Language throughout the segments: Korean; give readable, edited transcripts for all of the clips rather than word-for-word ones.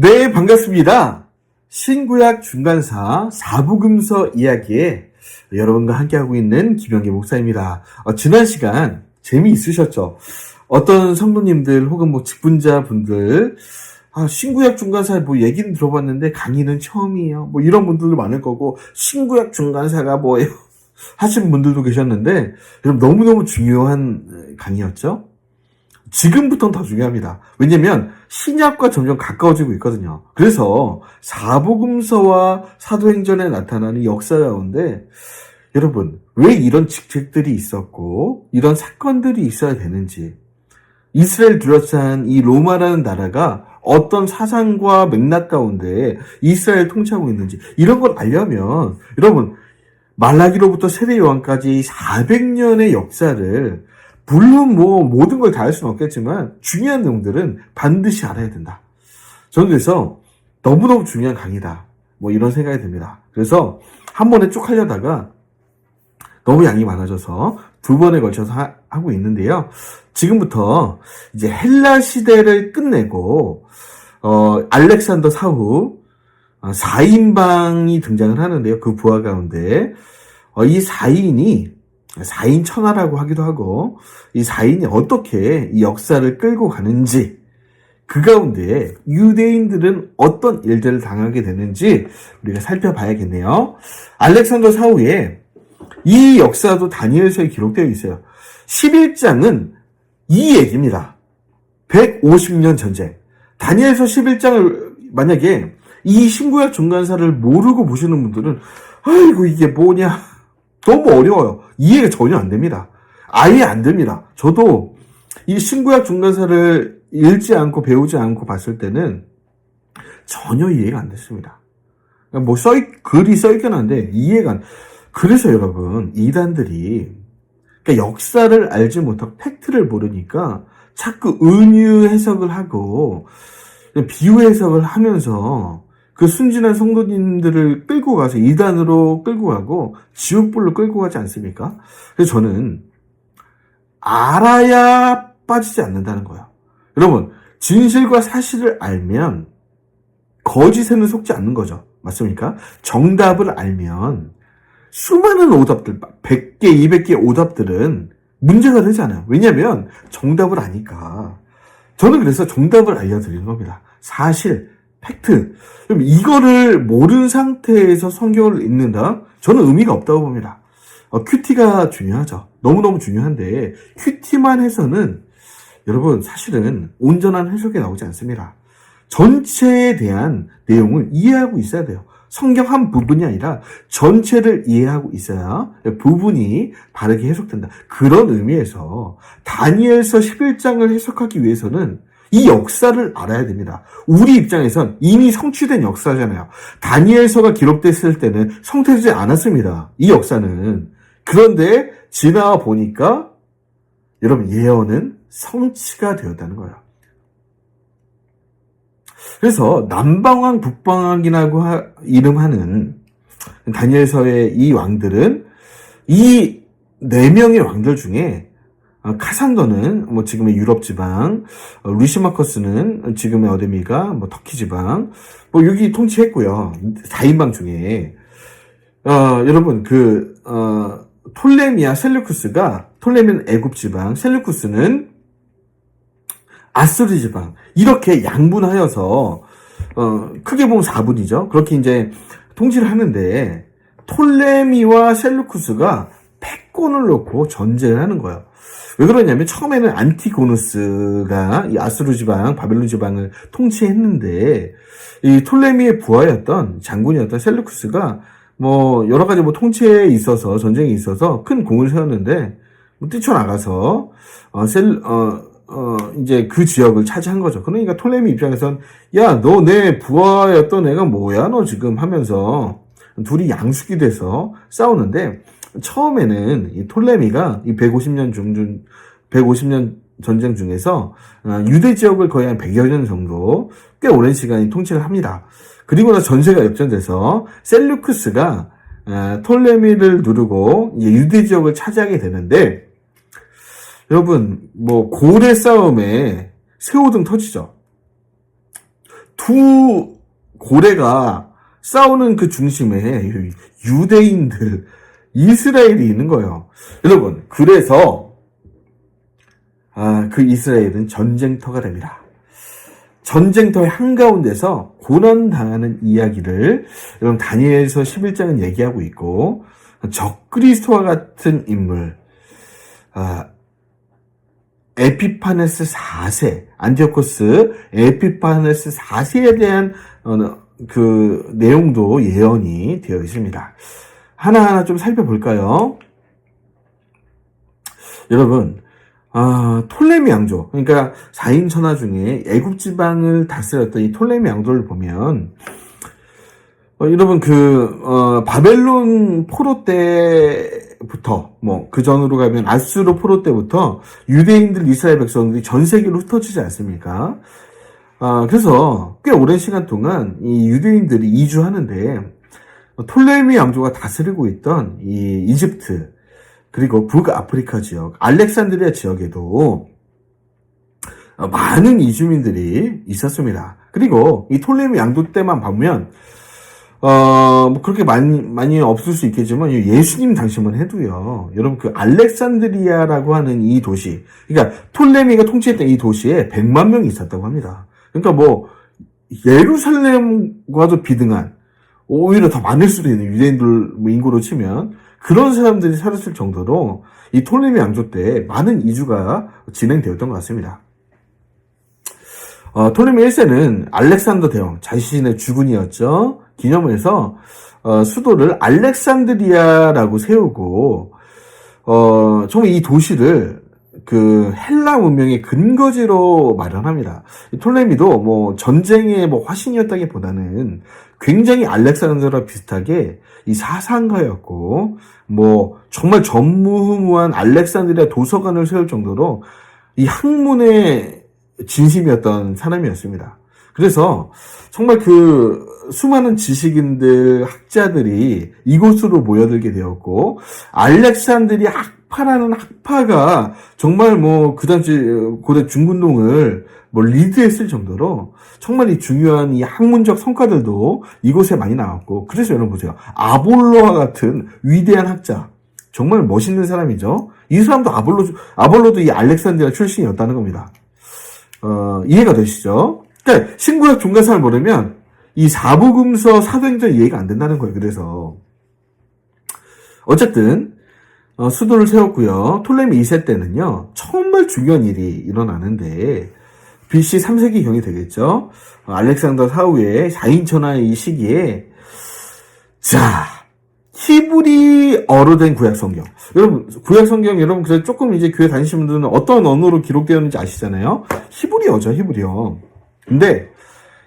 네, 반갑습니다. 신구약 중간사 사복음서 이야기에 여러분과 함께하고 있는 김영계 목사입니다. 지난 시간 재미있으셨죠? 어떤 성도님들 혹은 직분자분들 신구약 중간사 얘기는 들어봤는데 강의는 처음이에요. 이런 분들도 많을 거고 신구약 중간사가 뭐예요? 하시는 분들도 계셨는데 여러분 너무너무 중요한 강의였죠? 지금부터는 더 중요합니다. 왜냐면 신약과 점점 가까워지고 있거든요. 그래서 사복음서와 사도행전에 나타나는 역사 가운데 여러분 왜 이런 직책들이 있었고 이런 사건들이 있어야 되는지, 이스라엘 둘러싼 이 로마라는 나라가 어떤 사상과 맥락 가운데 이스라엘 통치하고 있는지 이런 걸 알려면 여러분 말라기로부터 세례 요한까지 400년의 역사를 물론 모든 걸 다 할 수는 없겠지만 중요한 내용들은 반드시 알아야 된다. 저는 그래서 너무너무 중요한 강의다. 이런 생각이 듭니다. 그래서 한 번에 쭉 하려다가 너무 양이 많아져서 두 번에 걸쳐서 하고 있는데요. 지금부터 이제 헬라 시대를 끝내고 알렉산더 사후 4인방이 등장을 하는데요. 그 부하 가운데 이 4인이 4인 천하라고 하기도 하고 이 4인이 어떻게 이 역사를 끌고 가는지, 그 가운데 유대인들은 어떤 일들을 당하게 되는지 우리가 살펴봐야겠네요. 알렉산더 사후에 이 역사도 다니엘서에 기록되어 있어요. 11장은 이 얘기입니다. 150년 전쟁. 다니엘서 11장을 만약에 이 신구약 중간사를 모르고 보시는 분들은 아이고 이게 뭐냐, 너무 어려워요. 이해가 전혀 안 됩니다. 아예 안 됩니다. 저도 이 신구약 중간사를 읽지 않고 배우지 않고 봤을 때는 전혀 이해가 안 됐습니다. 글이 써있긴 한데 이해가 안. 그래서 여러분 이단들이 역사를 알지 못하고 팩트를 모르니까 자꾸 은유 해석을 하고 비유 해석을 하면서 그 순진한 성도님들을 끌고 가서 이단으로 끌고 가고 지옥불로 끌고 가지 않습니까? 그래서 저는 알아야 빠지지 않는다는 거예요. 여러분, 진실과 사실을 알면 거짓에는 속지 않는 거죠. 맞습니까? 정답을 알면 수많은 오답들, 100개, 200개 오답들은 문제가 되지 않아요. 왜냐하면 정답을 아니까. 저는 그래서 정답을 알려드리는 겁니다. 사실, 팩트. 그럼 이거를 모르는 상태에서 성경을 읽는다? 저는 의미가 없다고 봅니다. 큐티가 중요하죠. 너무너무 중요한데 큐티만 해서는 여러분 사실은 온전한 해석이 나오지 않습니다. 전체에 대한 내용을 이해하고 있어야 돼요. 성경 한 부분이 아니라 전체를 이해하고 있어야 부분이 바르게 해석된다. 그런 의미에서 다니엘서 11장을 해석하기 위해서는 이 역사를 알아야 됩니다. 우리 입장에선 이미 성취된 역사잖아요. 다니엘서가 기록됐을 때는 성취되지 않았습니다. 이 역사는. 그런데 지나와 보니까 여러분 예언은 성취가 되었다는 거예요. 그래서 남방왕 북방왕이라고 이름하는 다니엘서의 이 왕들은 이 4명의 왕들 중에 카산더는 지금의 유럽 지방, 루시마커스는 지금의 어데미가 터키 지방, 여기 통치했고요. 4인방 중에 여러분 톨레미와 셀루쿠스가, 톨레미는 애굽 지방, 셀루쿠스는 아수르 지방, 이렇게 양분하여서 크게 보면 4분이죠. 그렇게 이제 통치를 하는데 톨레미와 셀루쿠스가 패권을 놓고 전쟁을 하는 거예요. 왜 그러냐면 처음에는 안티고누스가 이 아수르 지방, 바벨론 지방을 통치했는데 이 톨레미의 부하였던 장군이었던 셀루쿠스가 여러 가지 통치에 있어서, 전쟁에 있어서 큰 공을 세웠는데 뛰쳐나가서 이제 그 지역을 차지한 거죠. 그러니까 톨레미 입장에선 야, 너 내 부하였던 애가 뭐야 너 지금 하면서 둘이 양숙이 돼서 싸우는데, 처음에는 이 톨레미가 이 150년 전쟁 중에서 유대 지역을 거의 한 100여 년 정도 꽤 오랜 시간이 통치를 합니다. 그리고 나서 전세가 역전돼서 셀루쿠스가 톨레미를 누르고 이제 유대 지역을 차지하게 되는데, 여러분 고래 싸움에 새우등 터지죠. 두 고래가 싸우는 그 중심에 유대인들, 이스라엘이 있는 거예요. 여러분, 그래서 그 이스라엘은 전쟁터가 됩니다. 전쟁터의 한가운데서 고난당하는 이야기를 여러분 다니엘서 11장은 얘기하고 있고, 적그리스도와 같은 인물, 에피파네스 4세, 안티오코스 에피파네스 4세에 대한 그 내용도 예언이 되어 있습니다. 하나하나 좀 살펴볼까요? 여러분, 톨레미 왕조, 그러니까 4인 천하 중에 애굽 지방을 다스렸던 이 톨레미 왕조를 보면, 여러분 바벨론 포로 때부터 그 전으로 가면 아수르 포로 때부터 유대인들, 이스라엘 백성들이 전 세계로 흩어지지 않습니까? 그래서 꽤 오랜 시간 동안 이 유대인들이 이주하는데, 톨레미 왕조가 다스리고 있던 이 이집트, 그리고 북아프리카 지역, 알렉산드리아 지역에도 많은 이주민들이 있었습니다. 그리고 이 톨레미 왕조 때만 보면 그렇게 많이 없을 수 있겠지만, 예수님 당시만 해도요, 여러분, 알렉산드리아라고 하는 이 도시, 그러니까 톨레미가 통치했던 이 도시에 100만 명이 있었다고 합니다. 그러니까 예루살렘과도 비등한, 오히려 더 많을 수도 있는 유대인들 인구로 치면, 그런 사람들이 살았을 정도로 이 톨레미 왕조 때 많은 이주가 진행되었던 것 같습니다. 톨레미 1세는 알렉산더 대왕, 자신의 주군이었죠. 기념해서 수도를 알렉산드리아라고 세우고, 정말 이 도시를 헬라 문명의 근거지로 마련합니다. 톨레미도 전쟁의 화신이었다기보다는 굉장히 알렉산더랑 비슷하게 이 사상가였고, 정말 전무후무한 알렉산드리아 도서관을 세울 정도로 이 학문의 진심이었던 사람이었습니다. 그래서 정말 수많은 지식인들, 학자들이 이곳으로 모여들게 되었고, 알렉산드리아 학파라는 학파가 정말 그 당시 고대 중군동을 리드했을 정도로 정말 이 중요한 이 학문적 성과들도 이곳에 많이 나왔고, 그래서 여러분 보세요. 아볼로와 같은 위대한 학자, 정말 멋있는 사람이죠. 이 사람도 아볼로도 이 알렉산드리아 출신이었다는 겁니다. 이해가 되시죠? 그러니까 신구약 중간사를 모르면 이 사복음서 사도행전 이해가 안 된다는 거예요. 그래서 어쨌든 수도를 세웠고요. 톨레미 2세 때는요, 정말 중요한 일이 일어나는데, BC 3세기경이 되겠죠. 알렉산더 사후의 4인 천하의 이 시기에, 히브리어로 된 구약성경. 여러분, 구약성경 여러분 그래서 조금 이제 교회 다니시는 분들은 어떤 언어로 기록되었는지 아시잖아요. 히브리어죠, 히브리어. 근데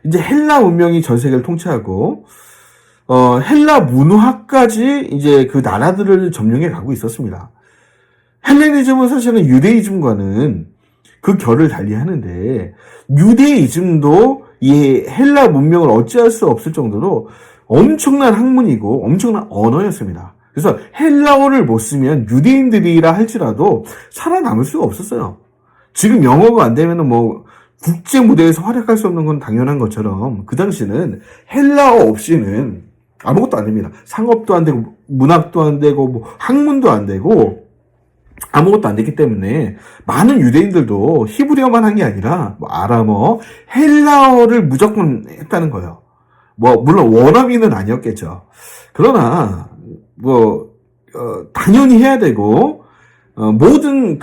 이제 헬라 문명이 전 세계를 통치하고, 헬라 문화까지 이제 그 나라들을 점령해 가고 있었습니다. 헬레니즘은 사실은 유대이즘과는 그 결을 달리 하는데, 유대이즘도 이 헬라 문명을 어찌할 수 없을 정도로 엄청난 학문이고 엄청난 언어였습니다. 그래서 헬라어를 못 쓰면 유대인들이라 할지라도 살아남을 수가 없었어요. 지금 영어가 안 되면은 국제 무대에서 활약할 수 없는 건 당연한 것처럼, 그 당시는 헬라어 없이는 아무것도 안 됩니다. 상업도 안 되고, 문학도 안 되고, 학문도 안 되고, 아무것도 안 됐기 때문에 많은 유대인들도 히브리어만 한 게 아니라 아람어, 헬라어를 무조건 했다는 거예요. 물론 원어민은 아니었겠죠. 그러나 당연히 해야 되고, 모든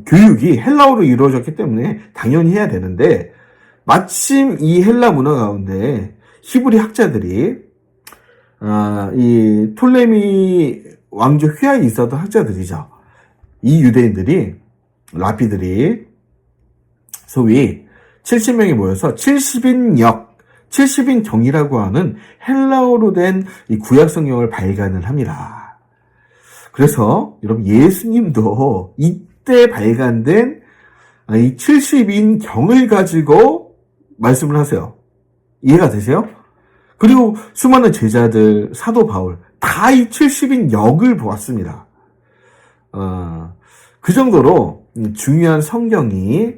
교육이 헬라어로 이루어졌기 때문에 당연히 해야 되는데, 마침 이 헬라 문화 가운데 히브리 학자들이 이 톨레미 왕조 휘하에 있었던 학자들이죠. 이 유대인들이, 라피들이 소위 70명이 모여서 70인 경이라고 하는 헬라어로 된 이 구약 성경을 발간을 합니다. 그래서 여러분, 예수님도 이때 발간된 이 70인 경을 가지고 말씀을 하세요. 이해가 되세요? 그리고 수많은 제자들, 사도 바울 다 이 70인 역을 보았습니다. 그 정도로 중요한 성경이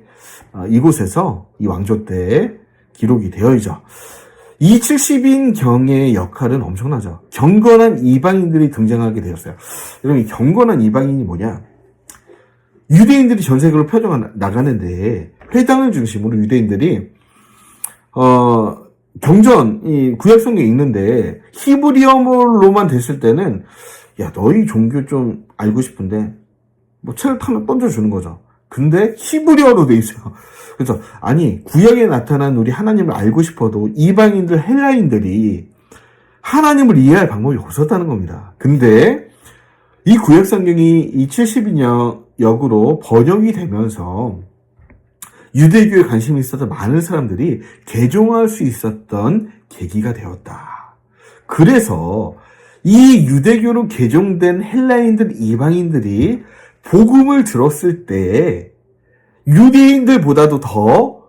이곳에서 이 왕조 때 기록이 되어 있죠. 이 70인 경의 역할은 엄청나죠. 경건한 이방인들이 등장하게 되었어요. 여러분, 이 경건한 이방인이 뭐냐? 유대인들이 전 세계로 퍼져 나가는데 회당을 중심으로 유대인들이 경전, 이 구약 성경에 읽는데 히브리어로만 됐을 때는 야, 너희 종교 좀 알고 싶은데 뭐 책을 하나 던져주는 거죠. 근데 히브리어로 돼 있어요. 그래서 아니 구약에 나타난 우리 하나님을 알고 싶어도 이방인들 헬라인들이 하나님을 이해할 방법이 없었다는 겁니다. 근데 이 구약 성경이 이 70인 역으로 번역이 되면서 유대교에 관심이 있었던 많은 사람들이 개종할 수 있었던 계기가 되었다. 그래서 이 유대교로 개종된 헬라인들, 이방인들이 복음을 들었을 때 유대인들보다도 더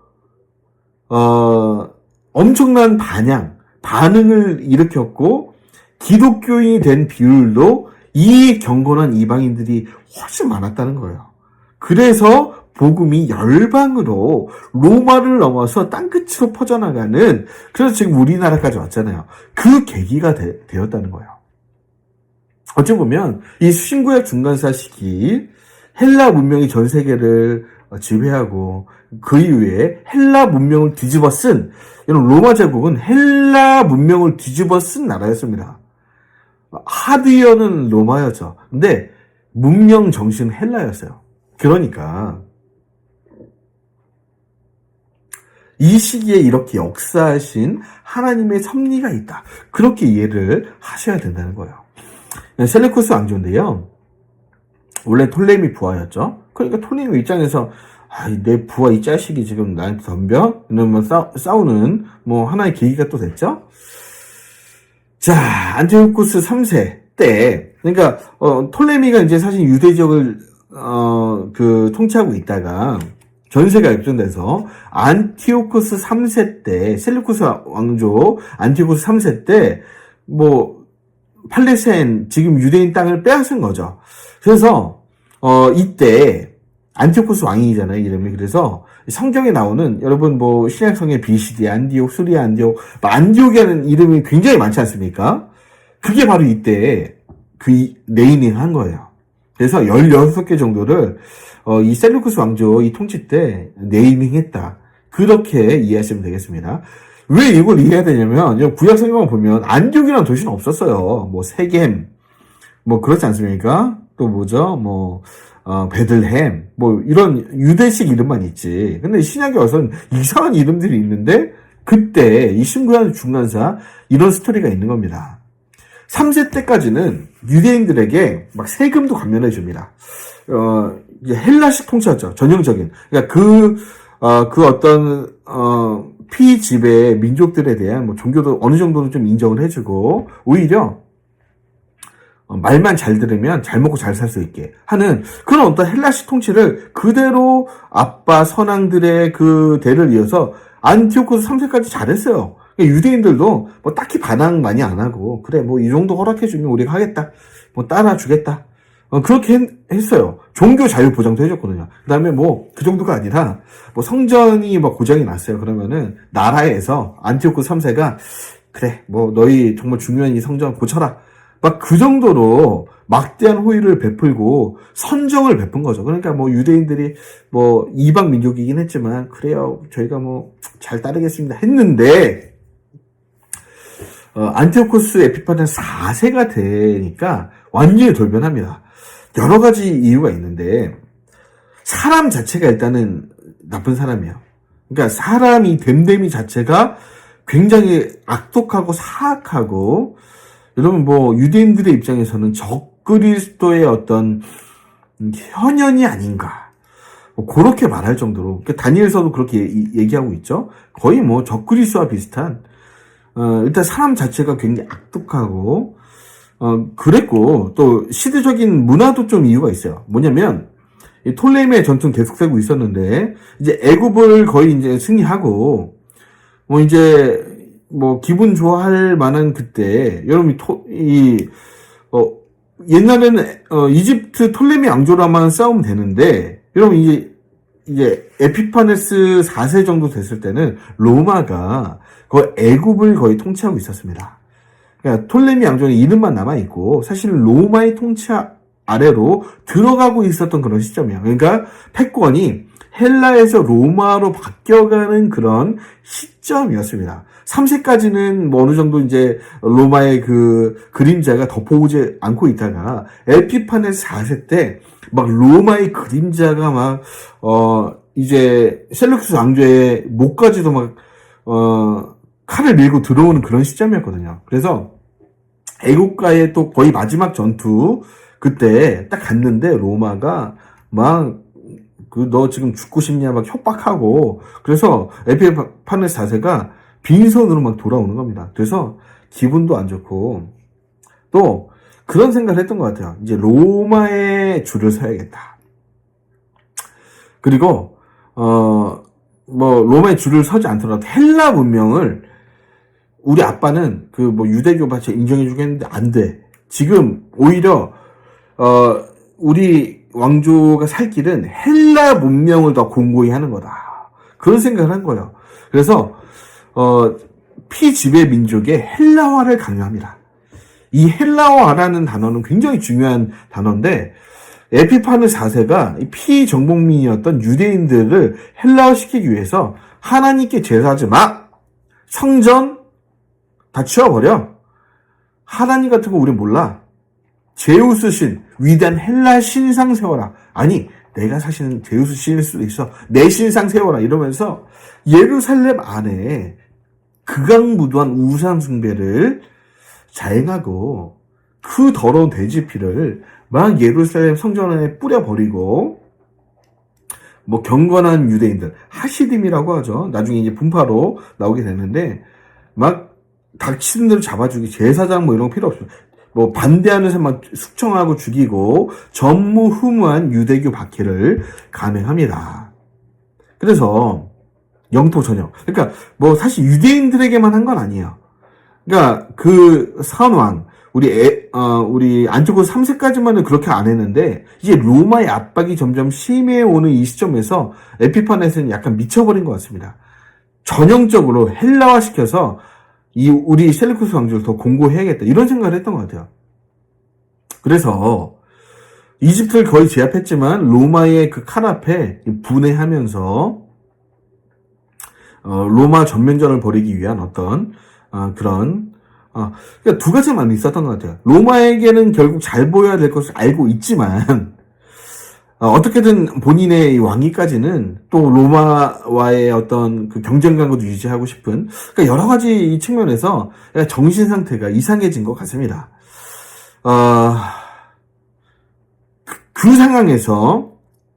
엄청난 반응을 일으켰고 기독교인이 된 비율도 이 경건한 이방인들이 훨씬 많았다는 거예요. 그래서 복음이 열방으로 로마를 넘어서 땅끝으로 퍼져나가는, 그래서 지금 우리나라까지 왔잖아요. 그 계기가 되었다는 거예요. 어찌 보면 이 신구약 중간사 시기 헬라 문명이 전 세계를 지배하고 그 이후에 헬라 문명을 뒤집어 쓴, 이런 로마 제국은 헬라 문명을 뒤집어 쓴 나라였습니다. 하드웨어는 로마였죠. 근데 문명 정신은 헬라였어요. 그러니까 이 시기에 이렇게 역사하신 하나님의 섭리가 있다. 그렇게 이해를 하셔야 된다는 거예요. 셀레쿠스 왕조인데요. 원래 톨레미 부하였죠. 그러니까 톨레미 입장에서 내 부하 이 자식이 지금 나한테 덤벼? 이러면 싸우는 뭐 하나의 계기가 또 됐죠. 자, 안티오쿠스 3세 때, 그러니까 톨레미가 이제 사실 유대 지역을 통치하고 있다가 전세가 역전돼서 안티오쿠스 3세 때, 셀루쿠스 왕조 안티오쿠스 3세 때 뭐 팔레스타인, 지금 유대인 땅을 빼앗은 거죠. 그래서 이때 안티오쿠스 왕이잖아요, 이름이. 그래서 성경에 나오는, 여러분 뭐 신약성경에 비시디, 안디옥, 수리아 안디옥, 안디옥이라는 이름이 굉장히 많지 않습니까? 그게 바로 이때 그 네이밍 한 거예요. 그래서 16개 정도를 이 셀루쿠스 왕조 이 통치 때 네이밍 했다. 그렇게 이해하시면 되겠습니다. 왜 이걸 이해해야 되냐면, 구약 성경을 보면 안디옥이라는 도시는 없었어요. 뭐 세겜, 뭐 그렇지 않습니까? 또 뭐죠? 뭐 베들레헴, 뭐 이런 유대식 이름만 있지. 근데 신약에 와서는 이상한 이름들이 있는데, 그때 이 신구약 중간사 이런 스토리가 있는 겁니다. 3세 때까지는 유대인들에게 막 세금도 감면해 줍니다. 이제 헬라식 통치였죠. 전형적인. 그러니까 그 어떤 피지배 민족들에 대한 뭐 종교도 어느 정도는 좀 인정을 해주고, 오히려 말만 잘 들으면 잘 먹고 잘 살 수 있게 하는 그런 어떤 헬라식 통치를 그대로 아빠 선왕들의 그 대를 이어서 안티오쿠스 3세까지 잘했어요. 유대인들도 뭐 딱히 반항 많이 안 하고, 그래 뭐 이 정도 허락해주면 우리가 하겠다, 뭐 따라주겠다, 그렇게 했어요. 종교 자유 보장도 해줬거든요. 그 다음에 뭐 그 정도가 아니라 뭐 성전이 뭐 고장이 났어요. 그러면은 나라에서 안티오쿠스 3세가 그래 뭐 너희 정말 중요한 이 성전 고쳐라, 막 그 정도로 막대한 호의를 베풀고 선정을 베푼 거죠. 그러니까 뭐 유대인들이 뭐 이방 민족이긴 했지만 그래요, 저희가 뭐 잘 따르겠습니다 했는데, 안티오쿠스 에피파네 4세가 되니까 완전히 돌변합니다. 여러 가지 이유가 있는데, 사람 자체가 일단은 나쁜 사람이에요. 그러니까 사람이 됨됨이 자체가 굉장히 악독하고 사악하고, 여러분 뭐 유대인들의 입장에서는 적그리스도의 어떤 현현이 아닌가, 뭐 그렇게 말할 정도로, 그러니까 다니엘서도 그렇게 얘기하고 있죠. 거의 뭐 적그리스도와 비슷한, 일단 사람 자체가 굉장히 악독하고, 그랬고, 또 시대적인 문화도 좀 이유가 있어요. 뭐냐면, 이 톨레미의 전투는 계속되고 있었는데, 이제 애굽을 거의 이제 승리하고, 뭐 이제, 뭐 기분 좋아할 만한 그때, 여러분 옛날에는 이집트 톨레미 왕조라만 싸우면 되는데, 여러분 이제 이제 에피파네스 4세 정도 됐을 때는 로마가 거의 애굽을 거의 통치하고 있었습니다. 그러니까 톨레미 왕조는 이름만 남아있고 사실 로마의 통치 아래로 들어가고 있었던 그런 시점이에요. 그러니까 패권이 헬라에서 로마로 바뀌어가는 그런 시점이었습니다. 3세까지는 뭐 어느 정도 이제 로마의 그 그림자가 덮어오지 않고 있다가 에피파네스 4세 때 막 로마의 그림자가 막 이제 셀루키스 왕조의 목까지도 막 칼을 밀고 들어오는 그런 시점이었거든요. 그래서 애국가의 또 거의 마지막 전투 그때 딱 갔는데 로마가 막 너 지금 죽고 싶냐 막 협박하고 그래서 에피파네스 4세가 빈손으로 막 돌아오는 겁니다. 그래서 기분도 안 좋고 또 그런 생각을 했던 것 같아요. 이제 로마에 줄을 서야겠다. 그리고 뭐 로마에 줄을 서지 않더라도 헬라 문명을 우리 아빠는 그 뭐 유대교 받쳐 인정해주겠는데 안 돼. 지금 오히려 우리 왕조가 살 길은 헬라 문명을 더 공고히 하는 거다. 그런 생각을 한 거예요. 그래서 피지배 민족의 헬라화를 강요합니다. 이 헬라화라는 단어는 굉장히 중요한 단어인데 에피파네스 4세가 피정복민이었던 유대인들을 헬라화시키기 위해서 하나님께 제사하지 마! 성전 다 치워버려. 하나님 같은 거 우리 몰라. 제우스 신, 위대한 헬라 신상 세워라. 아니, 내가 사실은 제우스 신일 수도 있어. 내 신상 세워라. 이러면서 예루살렘 안에 극악무도한 우상 숭배를 자행하고 그 더러운 돼지 피를 막 예루살렘 성전 안에 뿌려버리고 뭐 경건한 유대인들, 하시딤이라고 하죠. 나중에 이제 분파로 나오게 되는데 막 닥치는 대로 잡아주기, 제사장 뭐 이런 거 필요 없어요. 뭐 반대하는 사람만 숙청하고 죽이고 전무후무한 유대교 박해를 감행합니다. 그래서 영토 전역. 그러니까 뭐 사실 유대인들에게만 한 건 아니에요. 그러니까 그 선왕 우리 안티고스 3세까지만은 그렇게 안 했는데 이제 로마의 압박이 점점 심해 오는 이 시점에서 에피파네스는 약간 미쳐버린 것 같습니다. 전형적으로 헬라화 시켜서 우리 셀루쿠스 왕조를 더 공고해야겠다 이런 생각을 했던 것 같아요. 그래서 이집트를 거의 제압했지만 로마의 그 칼 앞에 분해하면서 로마 전면전을 벌이기 위한 어떤 그런 그러니까 두 가지만 있었던 것 같아요. 로마에게는 결국 잘 보여야 될 것을 알고 있지만 어떻게든 본인의 왕위까지는 또 로마와의 어떤 그 경쟁 관계도 유지하고 싶은 그러니까 여러 가지 측면에서 정신 상태가 이상해진 것 같습니다. 그 상황에서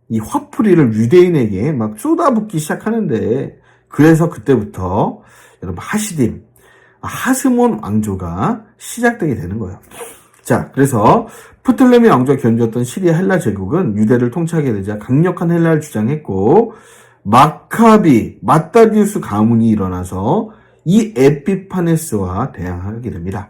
이 화풀이를 유대인에게 막 쏟아붓기 시작하는데 그래서 그때부터 여러분 하시딤, 하스몬 왕조가 시작되게 되는 거예요. 자, 그래서 프톨레미 왕조가 견주었던 시리아 헬라 제국은 유대를 통치하게 되자 강력한 헬라를 주장했고 마카비, 마따디우스 가문이 일어나서 이 에피파네스와 대항하게 됩니다.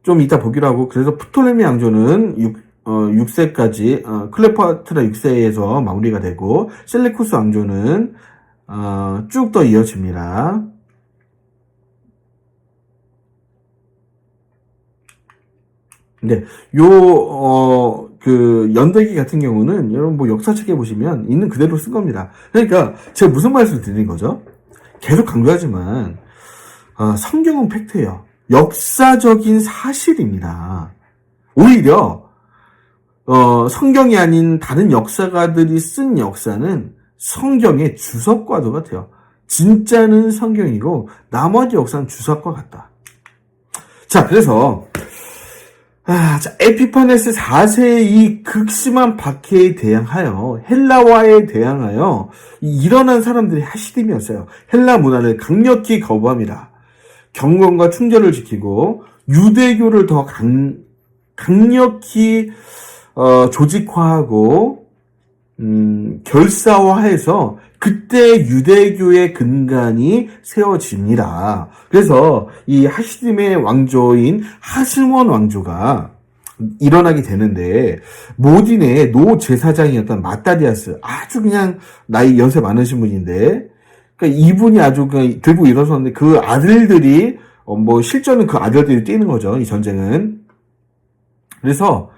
좀 이따 보기로 하고 그래서 프톨레미 왕조는 6세까지 클레오파트라 6세에서 마무리가 되고 셀레쿠스 왕조는 쭉 더 이어집니다. 근데 그 연대기 같은 경우는 여러분 뭐 역사책에 보시면 있는 그대로 쓴 겁니다. 그러니까 제가 무슨 말씀을 드리는 거죠? 계속 강조하지만 성경은 팩트예요. 역사적인 사실입니다. 오히려 성경이 아닌 다른 역사가들이 쓴 역사는 성경의 주석과도 같아요. 진짜는 성경이고 나머지 역사는 주석과 같다. 자, 그래서 에피파네스 4세의 이 극심한 박해에 대항하여 헬라화에 대항하여 일어난 사람들이 하시딤이었어요. 헬라 문화를 강력히 거부합니다. 경건과 충절을 지키고 유대교를 더 강력히 조직화하고 결사화해서 그때 유대교의 근간이 세워집니다. 그래서 이 하시딤의 왕조인 하스몬 왕조가 일어나게 되는데, 모딘의 노 제사장이었던 마따디아스, 아주 그냥 나이 연세 많으신 분인데, 그러니까 이분이 아주 그냥 들고 일어섰는데, 그 아들들이 뭐 실전은 그 아들들이 뛰는 거죠, 이 전쟁은. 그래서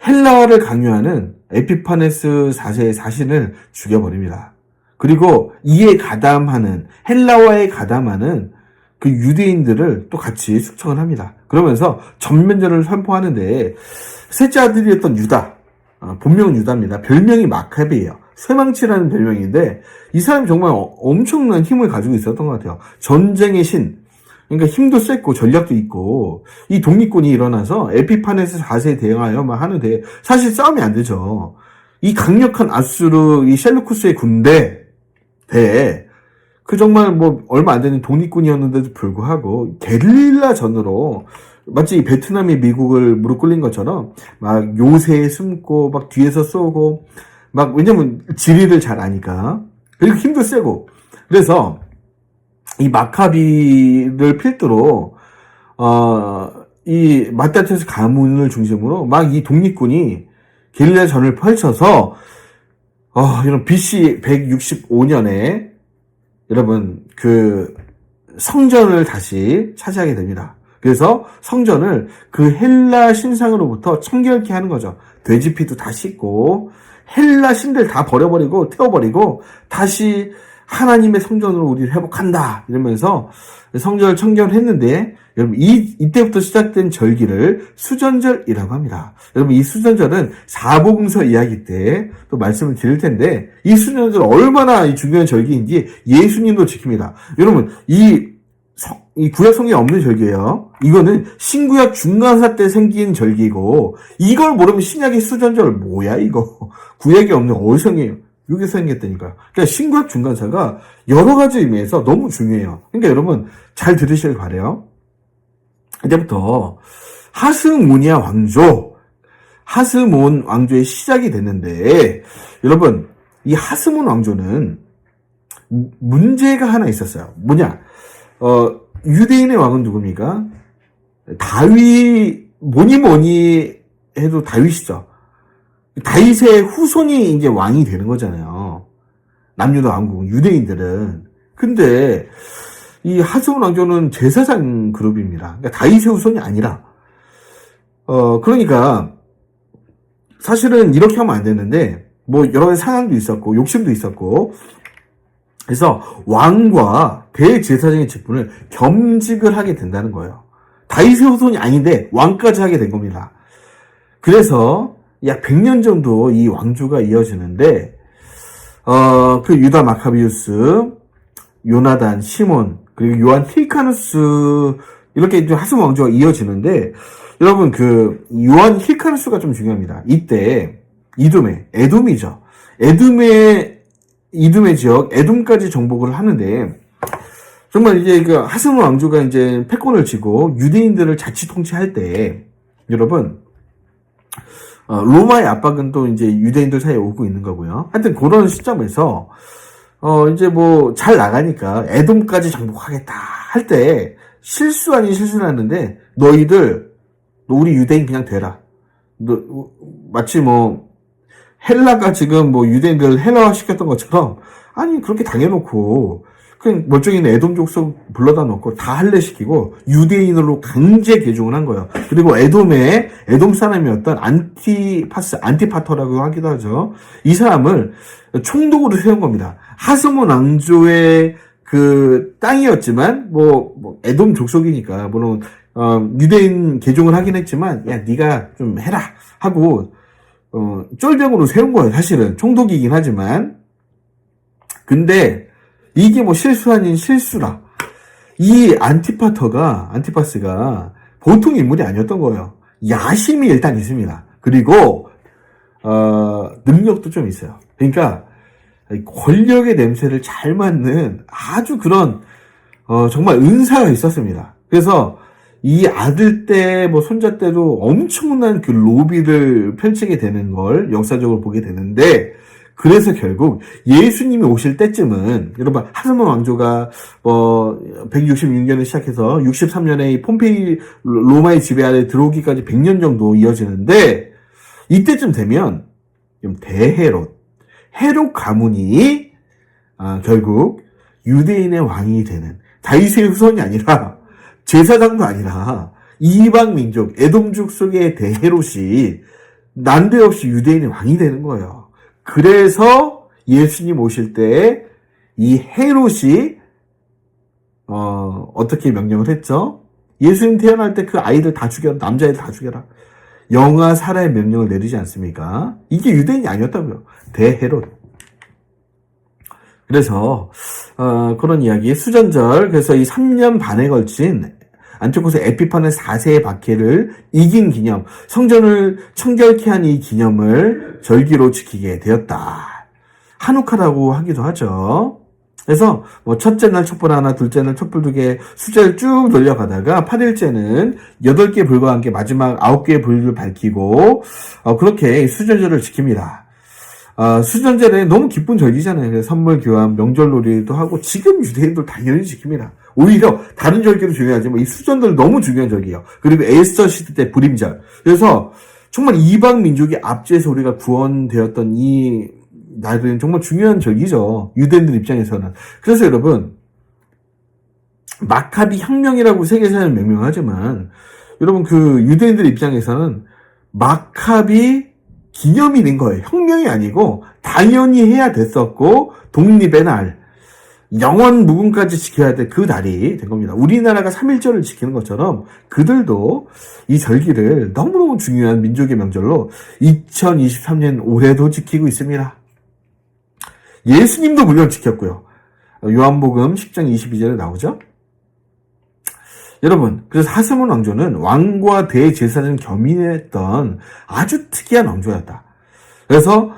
헬라어를 강요하는 에피파네스 4세의 사신을 죽여버립니다. 그리고 이에 가담하는, 헬라어에 가담하는 그 유대인들을 또 같이 숙청을 합니다. 그러면서 전면전을 선포하는데, 셋째 아들이었던 유다, 본명은 유다입니다. 별명이 마카베예요. 쇠망치라는 별명인데, 이 사람이 정말 엄청난 힘을 가지고 있었던 것 같아요. 전쟁의 신, 그러니까 힘도 셌고 전략도 있고, 이 독립군이 일어나서 에피파네스 4세에 대응하여 막 하는데, 사실 싸움이 안 되죠. 이 강력한 아수르, 이 셀루쿠스의 군대 대에 그 정말 뭐 얼마 안 되는 독립군이었는데도 불구하고 게릴라전으로, 마치 베트남이 미국을 무릎 꿇린 것처럼 막 요새에 숨고 막 뒤에서 쏘고 막, 왜냐면 지리를 잘 아니까, 그리고 힘도 세고, 그래서 이 마카비를 필두로 이 마따테스 가문을 중심으로 막 이 독립군이 게릴라전을 펼쳐서 이런 BC 165년에 여러분 그 성전을 다시 차지하게 됩니다. 그래서 성전을 그 헬라 신상으로부터 청결케 하는 거죠. 돼지피도 다 씻고 헬라 신들 다 버려버리고 태워버리고 다시 하나님의 성전으로 우리를 회복한다 이러면서 성전을 청결했는데, 여러분 이때부터 시작된 절기를 수전절이라고 합니다. 여러분 이 수전절은 사복음서 이야기 때 또 말씀을 드릴 텐데, 이 수전절 얼마나 중요한 절기인지 예수님도 지킵니다. 여러분 이 구약 성경에 없는 절기예요. 이거는 신구약 중간사 때 생긴 절기고, 이걸 모르면 신약의 수전절 뭐야 이거. 구약이 없는 어디서 생겨요? 여기서 생겼다니까요. 그러니까 신구약 중간사가 여러 가지 의미에서 너무 중요해요. 그러니까 여러분 잘 들으시길 바래요. 이제부터 하스모니아 왕조, 하스몬 왕조의 시작이 됐는데, 여러분 이 하스몬 왕조는 문제가 하나 있었어요. 뭐냐? 유대인의 왕은 누굽니까? 다윗, 뭐니 해도 다윗이죠. 다윗의 후손이 이제 왕이 되는 거잖아요. 남유다 왕국, 유대인들은. 근데, 이 하스몬 왕조는 제사장 그룹입니다. 그러니까 다윗의 후손이 아니라. 그러니까, 사실은 이렇게 하면 안 되는데, 뭐, 여러 가지 상황도 있었고, 욕심도 있었고, 그래서 왕과 대제사장의 직분을 겸직을 하게 된다는 거예요. 다윗의 후손이 아닌데 왕까지 하게 된 겁니다. 그래서 약 100년 정도 이 왕조가 이어지는데, 그 유다 마카비우스, 요나단, 시몬, 그리고 요한 힐카누스, 이렇게 하스몬 왕조가 이어지는데, 여러분 그 요한 힐카누스가 좀 중요합니다. 이때 에돔이죠. 이둠의 지역, 에돔까지 정복을 하는데, 정말 이제 그 하스몬 왕조가 이제 패권을 쥐고 유대인들을 자치 통치할 때, 여러분, 로마의 압박은 또 이제 유대인들 사이에 오고 있는 거고요. 하여튼 그런 시점에서, 이제 뭐 잘 나가니까 에돔까지 정복하겠다 할 때, 실수 아닌 실수를 하는데, 너희들, 우리 유대인 그냥 되라. 마치 뭐, 헬라가 지금 뭐 유대인들 헬라화 시켰던 것처럼, 아니 그렇게 당해놓고 그냥 멀쩡히 에돔 족속 불러다 놓고 다 할례시키고 유대인으로 강제 개종을 한 거예요. 그리고 에돔 사람이었던 안티파터라고 하기도 하죠. 이 사람을 총독으로 세운 겁니다. 하스몬 왕조의 그 땅이었지만 뭐 에돔 족속이니까 물론 유대인 개종을 하긴 했지만, 야 네가 좀 해라 하고 쫄병으로 세운 거예요. 사실은 총독이긴 하지만. 근데 이게 뭐 실수 아닌 실수라. 이 안티파스가 보통 인물이 아니었던 거예요. 야심이 일단 있습니다. 그리고 능력도 좀 있어요. 그러니까 권력의 냄새를 잘 맡는 아주 그런 정말 은사가 있었습니다. 그래서 이 아들 때, 뭐 손자 때도 엄청난 그 로비를 펼치게 되는 걸 역사적으로 보게 되는데, 그래서 결국 예수님이 오실 때쯤은, 여러분, 하스몬 왕조가 166년에 시작해서 63년에 이 폼페이 로마의 지배 아래 들어오기까지 100년 정도 이어지는데, 이때쯤 되면 헤롯 가문이 결국 유대인의 왕이 되는, 다윗의 후손이 아니라 제사장도 아니라 이방 민족 에돔족 속의 대헤롯이 난데없이 유대인의 왕이 되는 거예요. 그래서 예수님 오실 때 이 헤롯이 어떻게 명령을 했죠? 예수님 태어날 때 그 아이들 다 죽여라, 남자애들 다 죽여라, 영아 살아의 명령을 내리지 않습니까? 이게 유대인이 아니었다고요. 대헤롯. 그래서 그런 이야기, 수전절, 그래서 이 3년 반에 걸친 안티오코스 에피파네 4세의 박해를 이긴 기념, 성전을 청결케 한 이 기념을 절기로 지키게 되었다. 한우카라고 하기도 하죠. 그래서 첫째 날 촛불 하나, 둘째 날 촛불 2개, 숫자를 쭉 돌려가다가 8일째는 8개의 불과 함께 마지막 9개의 불을 밝히고 그렇게 수전절을 지킵니다. 수전절에 너무 기쁜 절기잖아요. 그래서 선물 교환, 명절 놀이도 하고, 지금 유대인들 당연히 지킵니다. 오히려 다른 절기도 중요하지만 이 수전절 너무 중요한 절기예요. 그리고 에스터 시대 때 불임절. 그래서 정말 이방 민족이 압제해서 우리가 구원되었던 이 날은 정말 중요한 절기죠. 유대인들 입장에서는. 그래서 여러분, 마카비 혁명이라고 세계사는 명명하지만, 여러분 그 유대인들 입장에서는 마카비 기념일인 거예요. 혁명이 아니고 당연히 해야 됐었고, 독립의 날, 영원 무궁까지 지켜야 될 그 날이 된 겁니다. 우리나라가 3.1절을 지키는 것처럼 그들도 이 절기를 너무너무 중요한 민족의 명절로 2023년 올해도 지키고 있습니다. 예수님도 물론 지켰고요. 요한복음 10장 22절에 나오죠. 여러분, 그래서 하스몬 왕조는 왕과 대제사장 겸임했던 아주 특이한 왕조였다. 그래서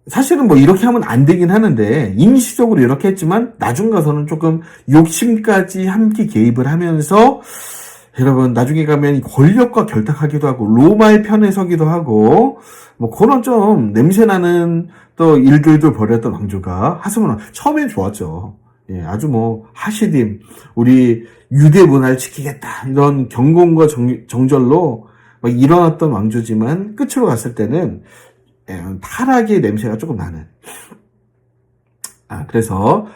사실은 이렇게 하면 안 되긴 하는데, 임시적으로 이렇게 했지만 나중 가서는 조금 욕심까지 함께 개입을 하면서, 여러분 나중에 가면 권력과 결탁하기도 하고 로마의 편에 서기도 하고 그런 좀 냄새나는 또 일들도 벌였던 왕조가 하스몬 왕. 처음엔 좋았죠. 예, 아주 하시딤, 우리 유대 문화를 지키겠다, 이런 경공과 정절로 일어났던 왕조지만 끝으로 갔을 때는 타락의 냄새가 조금 나는. 그래서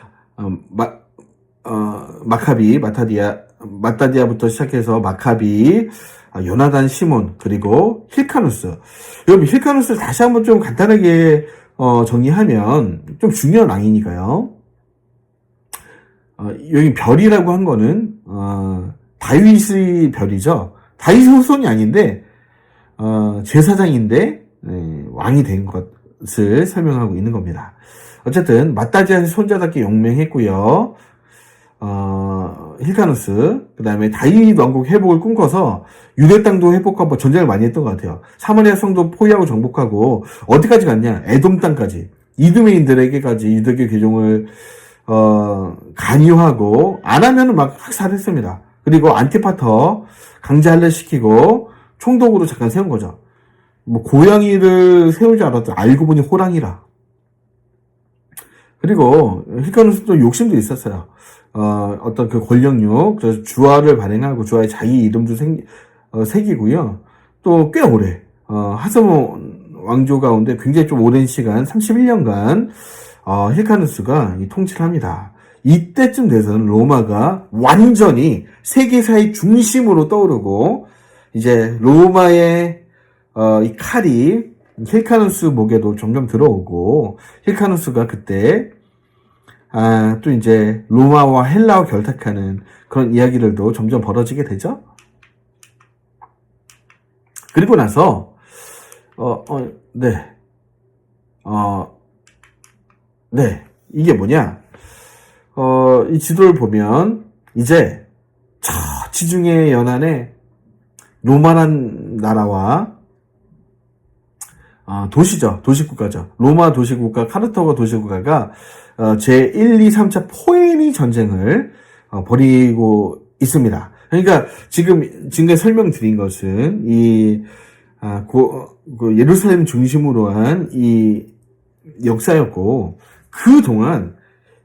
마카비, 마따디아부터 시작해서 마카비, 요나단, 시몬, 그리고 힐카누스. 여러분 힐카누스를 다시 한번 좀 간단하게 정리하면 좀 중요한 왕이니까요. 여기 별이라고 한 거는 다윗의 별이죠. 다윗의 후손이 아닌데 제사장인데 왕이 된 것을 설명하고 있는 겁니다. 어쨌든 마따디아의 손자답게 용맹했고요. 힐카누스, 그 다음에 다윗 왕국 회복을 꿈꿔서 유대 땅도 회복하고 전쟁을 많이 했던 것 같아요. 사마리아 성도 포위하고 정복하고 어디까지 갔냐? 에돔 땅까지, 이두메인들에게까지 유대교 개종을 간유하고 안 하면은 막 학살했습니다. 그리고 안티파터 강제할례시키고 총독으로 잠깐 세운 거죠. 고양이를 세울 줄 알았더니 알고 보니 호랑이라. 그리고 힐카누스도 욕심도 있었어요. 어떤 그 권력욕, 그래서 주화를 발행하고 주화에 자기 이름도 새기고요. 또 꽤 오래 하스몬 왕조 가운데 굉장히 좀 오랜 시간, 31년간 힐카누스가 통치를 합니다. 이때쯤 돼서는 로마가 완전히 세계사의 중심으로 떠오르고, 이제 로마의 이 칼이 힐카누스 목에도 점점 들어오고, 힐카누스가 그때 또 이제 로마와 헬라와 결탁하는 그런 이야기들도 점점 벌어지게 되죠. 그리고 나서 이게 뭐냐? 이 지도를 보면 이제 저 지중해 연안에 로마란 나라와 도시죠. 도시국가죠. 로마 도시국가, 카르타고 도시국가가 제1, 2, 3차 포에니 전쟁을 벌이고 있습니다. 그러니까 지금까지 설명드린 것은 이 그 예루살렘 중심으로 한 이 역사였고, 그동안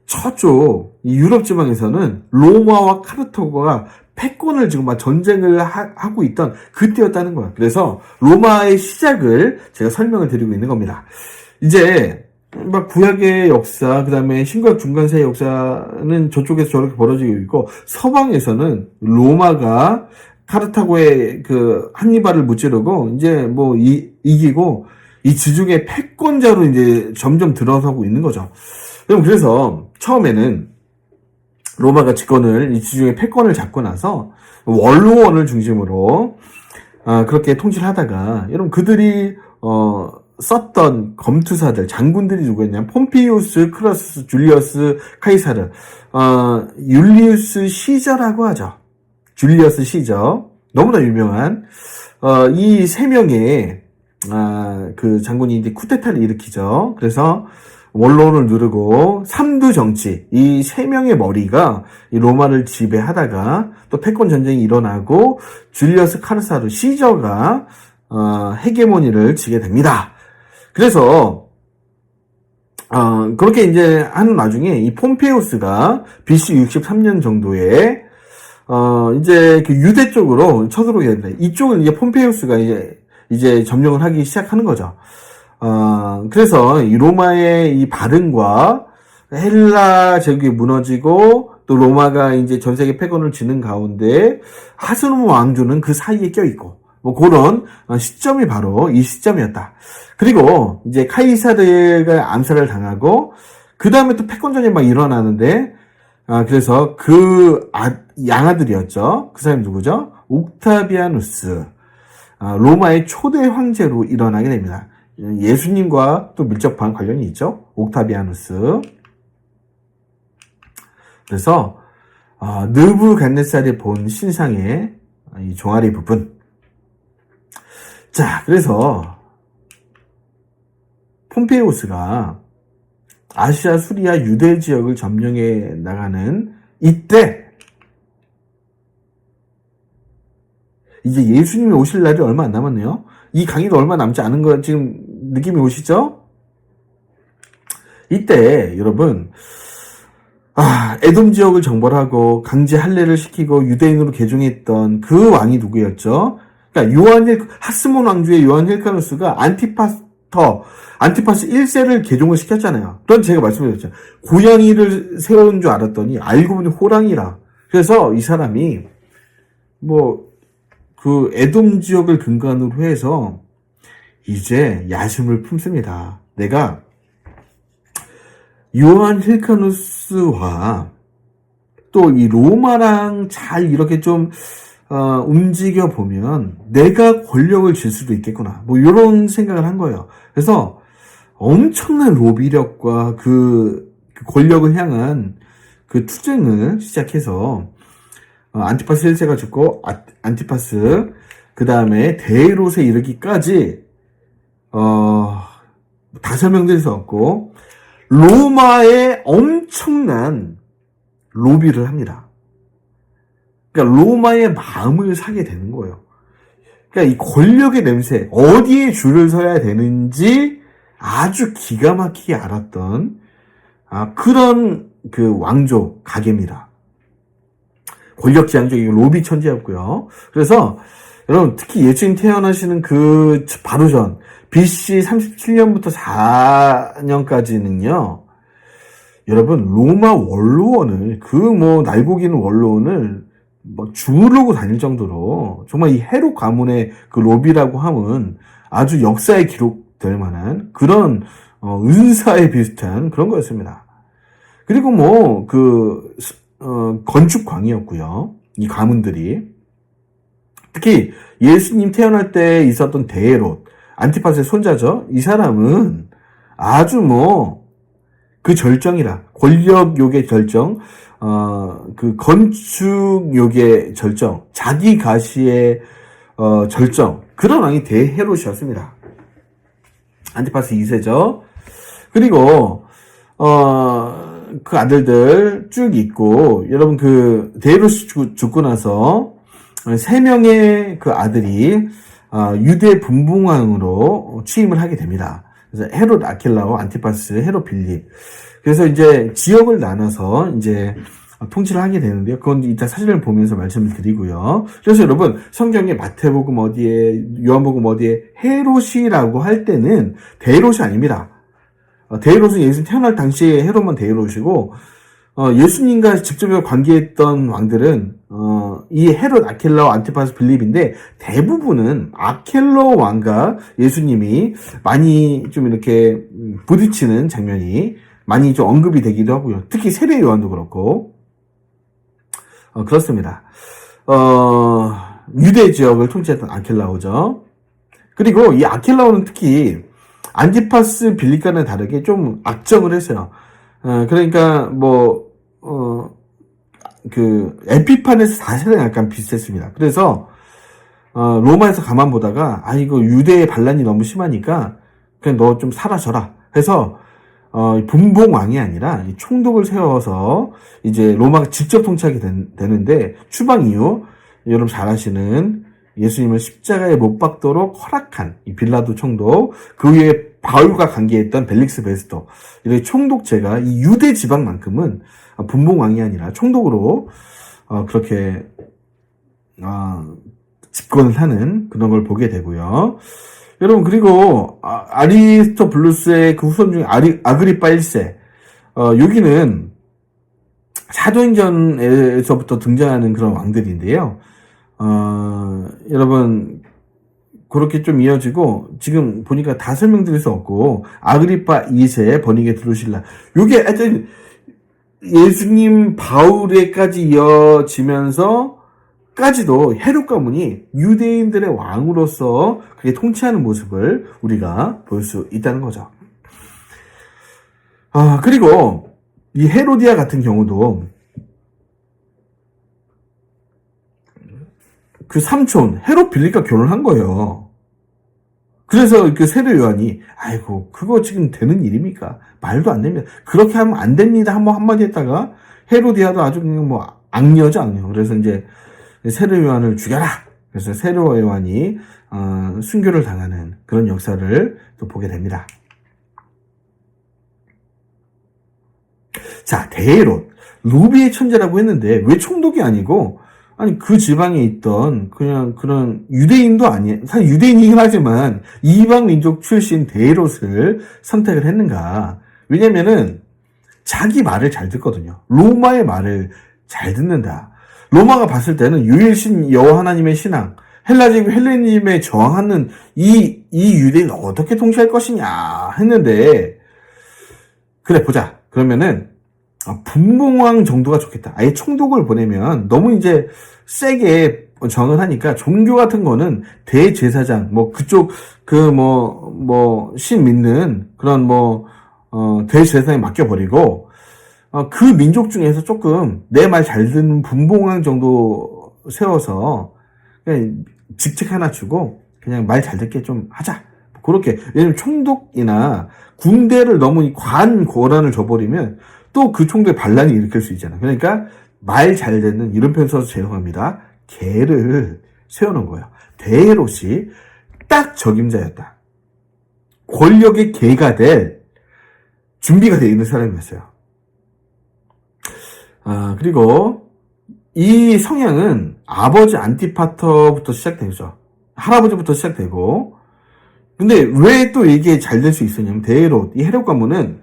저쪽 이 유럽 지방에서는 로마와 카르타고가 패권을 지금 막 전쟁을 하고 있던 그때였다는 거야. 그래서 로마의 시작을 제가 설명을 드리고 있는 겁니다. 이제 막 구약의 역사, 그 다음에 신구약 중간세의 역사는 저쪽에서 저렇게 벌어지고 있고, 서방에서는 로마가 카르타고의 그 한니발을 무찌르고 이제 뭐 이기고 이 지중해 패권자로 이제 점점 들어서고 있는 거죠. 그래서 처음에는 로마가 집권을, 이 지중해 패권을 잡고 나서 원로원을 중심으로 그렇게 통치를 하다가, 여러분 그들이 썼던 검투사들, 장군들이 누구였냐? 폼피우스, 크러스, 줄리어스, 카이사르, 율리우스 시저라고 하죠. 줄리어스 시저, 너무나 유명한 이 세 명의 그 장군이 이제 쿠데타를 일으키죠. 그래서 원로원을 누르고 삼두 정치, 이 세 명의 머리가 이 로마를 지배하다가 또 패권 전쟁이 일어나고 줄리어스 카르사르 시저가 헤게모니를 지게 됩니다. 그래서 그렇게 이제 하는 와중에 이 폼페이우스가 BC 63년 정도에 이제 그 유대 쪽으로 쳐들어오게 됩니다. 이쪽을 이제 폼페이우스가 이제 점령을 하기 시작하는 거죠. 그래서 이 로마의 이 발흥과 헬라 제국이 무너지고 또 로마가 이제 전 세계 패권을 쥐는 가운데 하스노무 왕조는 그 사이에 껴있고, 뭐 그런 시점이 바로 이 시점이었다. 그리고 이제 카이사르가 암살을 당하고 그 다음에 또 패권전이 막 일어나는데, 그래서 그 양아들이었죠. 그 사람이 누구죠? 옥타비아누스. 로마의 초대 황제로 일어나게 됩니다. 예수님과 또 밀접한 관련이 있죠. 옥타비아누스. 그래서 느부갓네살이 본 신상의 이 종아리 부분. 자, 그래서 폼페이우스가 아시아, 수리아, 유대 지역을 점령해 나가는 이때, 이제 예수님이 오실 날이 얼마 안 남았네요. 이 강의가 얼마 남지 않은 거 지금 느낌이 오시죠? 이때 여러분, 에돔 지역을 정벌하고 강제 할례를 시키고 유대인으로 개종했던 그 왕이 누구였죠? 그러니까 하스몬 왕조의 요한 힐카누스가 안티파스 1세를 개종을 시켰잖아요. 그런 제가 말씀드렸죠. 고양이를 세운 줄 알았더니 알고 보니 호랑이라. 그래서 이 사람이 그 에돔 지역을 근간으로 해서 이제 야심을 품습니다. 내가 요한 힐카누스와 또 이 로마랑 잘 이렇게 좀 움직여 보면 내가 권력을 쥘 수도 있겠구나. 이런 생각을 한 거예요. 그래서 엄청난 로비력과 그 권력을 향한 그 투쟁을 시작해서 안티파스 1세가 죽고 안티파스, 그 다음에 데이롯에 이르기까지 다 설명드릴 수 없고 로마에 엄청난 로비를 합니다. 그러니까 로마의 마음을 사게 되는 거예요. 그러니까 이 권력의 냄새, 어디에 줄을 서야 되는지 아주 기가 막히게 알았던 그런 그 왕조 가계입니다. 권력지향적인 로비 천지였고요. 그래서 여러분 특히 예수님 태어나시는 그 바로 전 BC 37년부터 4년까지는요. 여러분 로마 원로원을 날고기는 원로원을 주르고 다닐 정도로 정말 이 헤롯 가문의 그 로비라고 하면 아주 역사에 기록될 만한 그런 은사에 비슷한 그런 거였습니다. 그리고 건축광이었고요. 이 가문들이 특히 예수님 태어날 때 있었던 데헤롯, 안티파스의 손자죠. 이 사람은 아주 그 절정이라, 권력욕의 절정, 그 건축욕의 절정, 자기 가시의 절정, 그런 왕이 데헤롯이었습니다. 안티파스 2세죠. 그리고 그 아들들 쭉 있고, 여러분 데헤롯이 죽고 나서 3명의 그 아들이 유대 분봉왕으로 취임을 하게 됩니다. 그래서 헤롯 아킬라오, 안티파스, 헤롯 빌립. 그래서 이제 지역을 나눠서 이제 통치를 하게 되는데요. 그건 이따 사진을 보면서 말씀을 드리고요. 그래서 여러분, 성경에 마태복음 어디에, 요한복음 어디에 헤롯이라고 할 때는 데롯이 아닙니다. 데롯은 예수님 태어날 당시에 헤롯만 데롯이고, 예수님과 직접적으로 관계했던 왕들은, 이 헤롯, 아켈라오, 안티파스, 빌립인데, 대부분은 아켈로 왕과 예수님이 많이 좀 이렇게 부딪히는 장면이 많이 좀 언급이 되기도 하고요. 특히 세례 요한도 그렇고, 그렇습니다. 유대 지역을 통치했던 아켈라오죠. 그리고 이 아켈라오는 특히 안티파스 빌립과는 다르게 좀 악정을 했어요. 그러니까 에피파네스 4세랑 약간 비슷했습니다. 그래서 로마에서 가만 보다가 이거 유대의 반란이 너무 심하니까 그냥 너 좀 사라져라 해서 분봉왕이 아니라 총독을 세워서 이제 로마가 직접 통치하게 되는데, 추방 이후 여러분 잘 아시는 예수님을 십자가에 못 박도록 허락한 이 빌라도 총독, 그 위에 바울과 관계했던 벨릭스 베스토, 이렇게 총독제가 이 유대 지방만큼은 분봉왕이 아니라 총독으로 그렇게 집권을 하는 그런 걸 보게 되고요. 여러분, 그리고 아리스토블루스의 그 후손 중에 아그리파 1세, 여기는 사도행전에서부터 등장하는 그런 왕들인데요. 여러분, 그렇게 좀 이어지고, 지금 보니까 다 설명드릴 수 없고, 아그리파 2세, 버니게 드루실라. 요게 하여튼 예수님 바울에까지 이어지면서, 까지도 헤롯 가문이 유대인들의 왕으로서 그게 통치하는 모습을 우리가 볼 수 있다는 거죠. 그리고 이 헤로디아 같은 경우도 그 삼촌 헤롯 빌립과 결혼한 거예요. 그래서 그 세례 요한이 아이고 그거 지금 되는 일입니까? 말도 안 됩니다. 그렇게 하면 안 됩니다. 한마디 했다가 헤로디아도 아주 그냥 악녀죠, 악녀. 그래서 이제 세례 요한을 죽여라. 그래서 세례 요한이 순교를 당하는 그런 역사를 또 보게 됩니다. 자, 대헤롯, 루비의 천재라고 했는데 왜 총독이 아니고 그 지방에 있던 그냥 그런 유대인도 사실 유대인이긴 하지만 이방 민족 출신 대헤롯을 선택을 했는가? 왜냐면은 자기 말을 잘 듣거든요. 로마의 말을 잘 듣는다. 로마가 봤을 때는 유일신 여호와 하나님의 신앙, 헬레니즘에 저항하는 이 유대인 어떻게 통치할 것이냐 했는데, 그래 보자. 그러면은 분봉왕 정도가 좋겠다. 아예 총독을 보내면 너무 이제 세게 정을 하니까 종교 같은 거는 대제사장, 그쪽 신 믿는 그런 대제사장에 맡겨버리고, 그 민족 중에서 조금 내 말 잘 듣는 분봉왕 정도 세워서 그냥 직책 하나 주고 그냥 말 잘 듣게 좀 하자. 그렇게. 왜냐면 총독이나 군대를 너무 과한 권한을 줘버리면 또 그 총독의 반란이 일으킬 수 있잖아. 그러니까 말 잘 듣는, 이런 표현 써서 죄송합니다, 개를 세워놓은 거예요. 대헤롯이 딱 적임자였다. 권력의 개가 될 준비가 되어 있는 사람이었어요. 그리고 이 성향은 아버지 안티파터부터 시작되죠. 할아버지부터 시작되고. 근데 왜 또 이게 잘 될 수 있었냐면, 대헤롯, 이 헤롯 가문은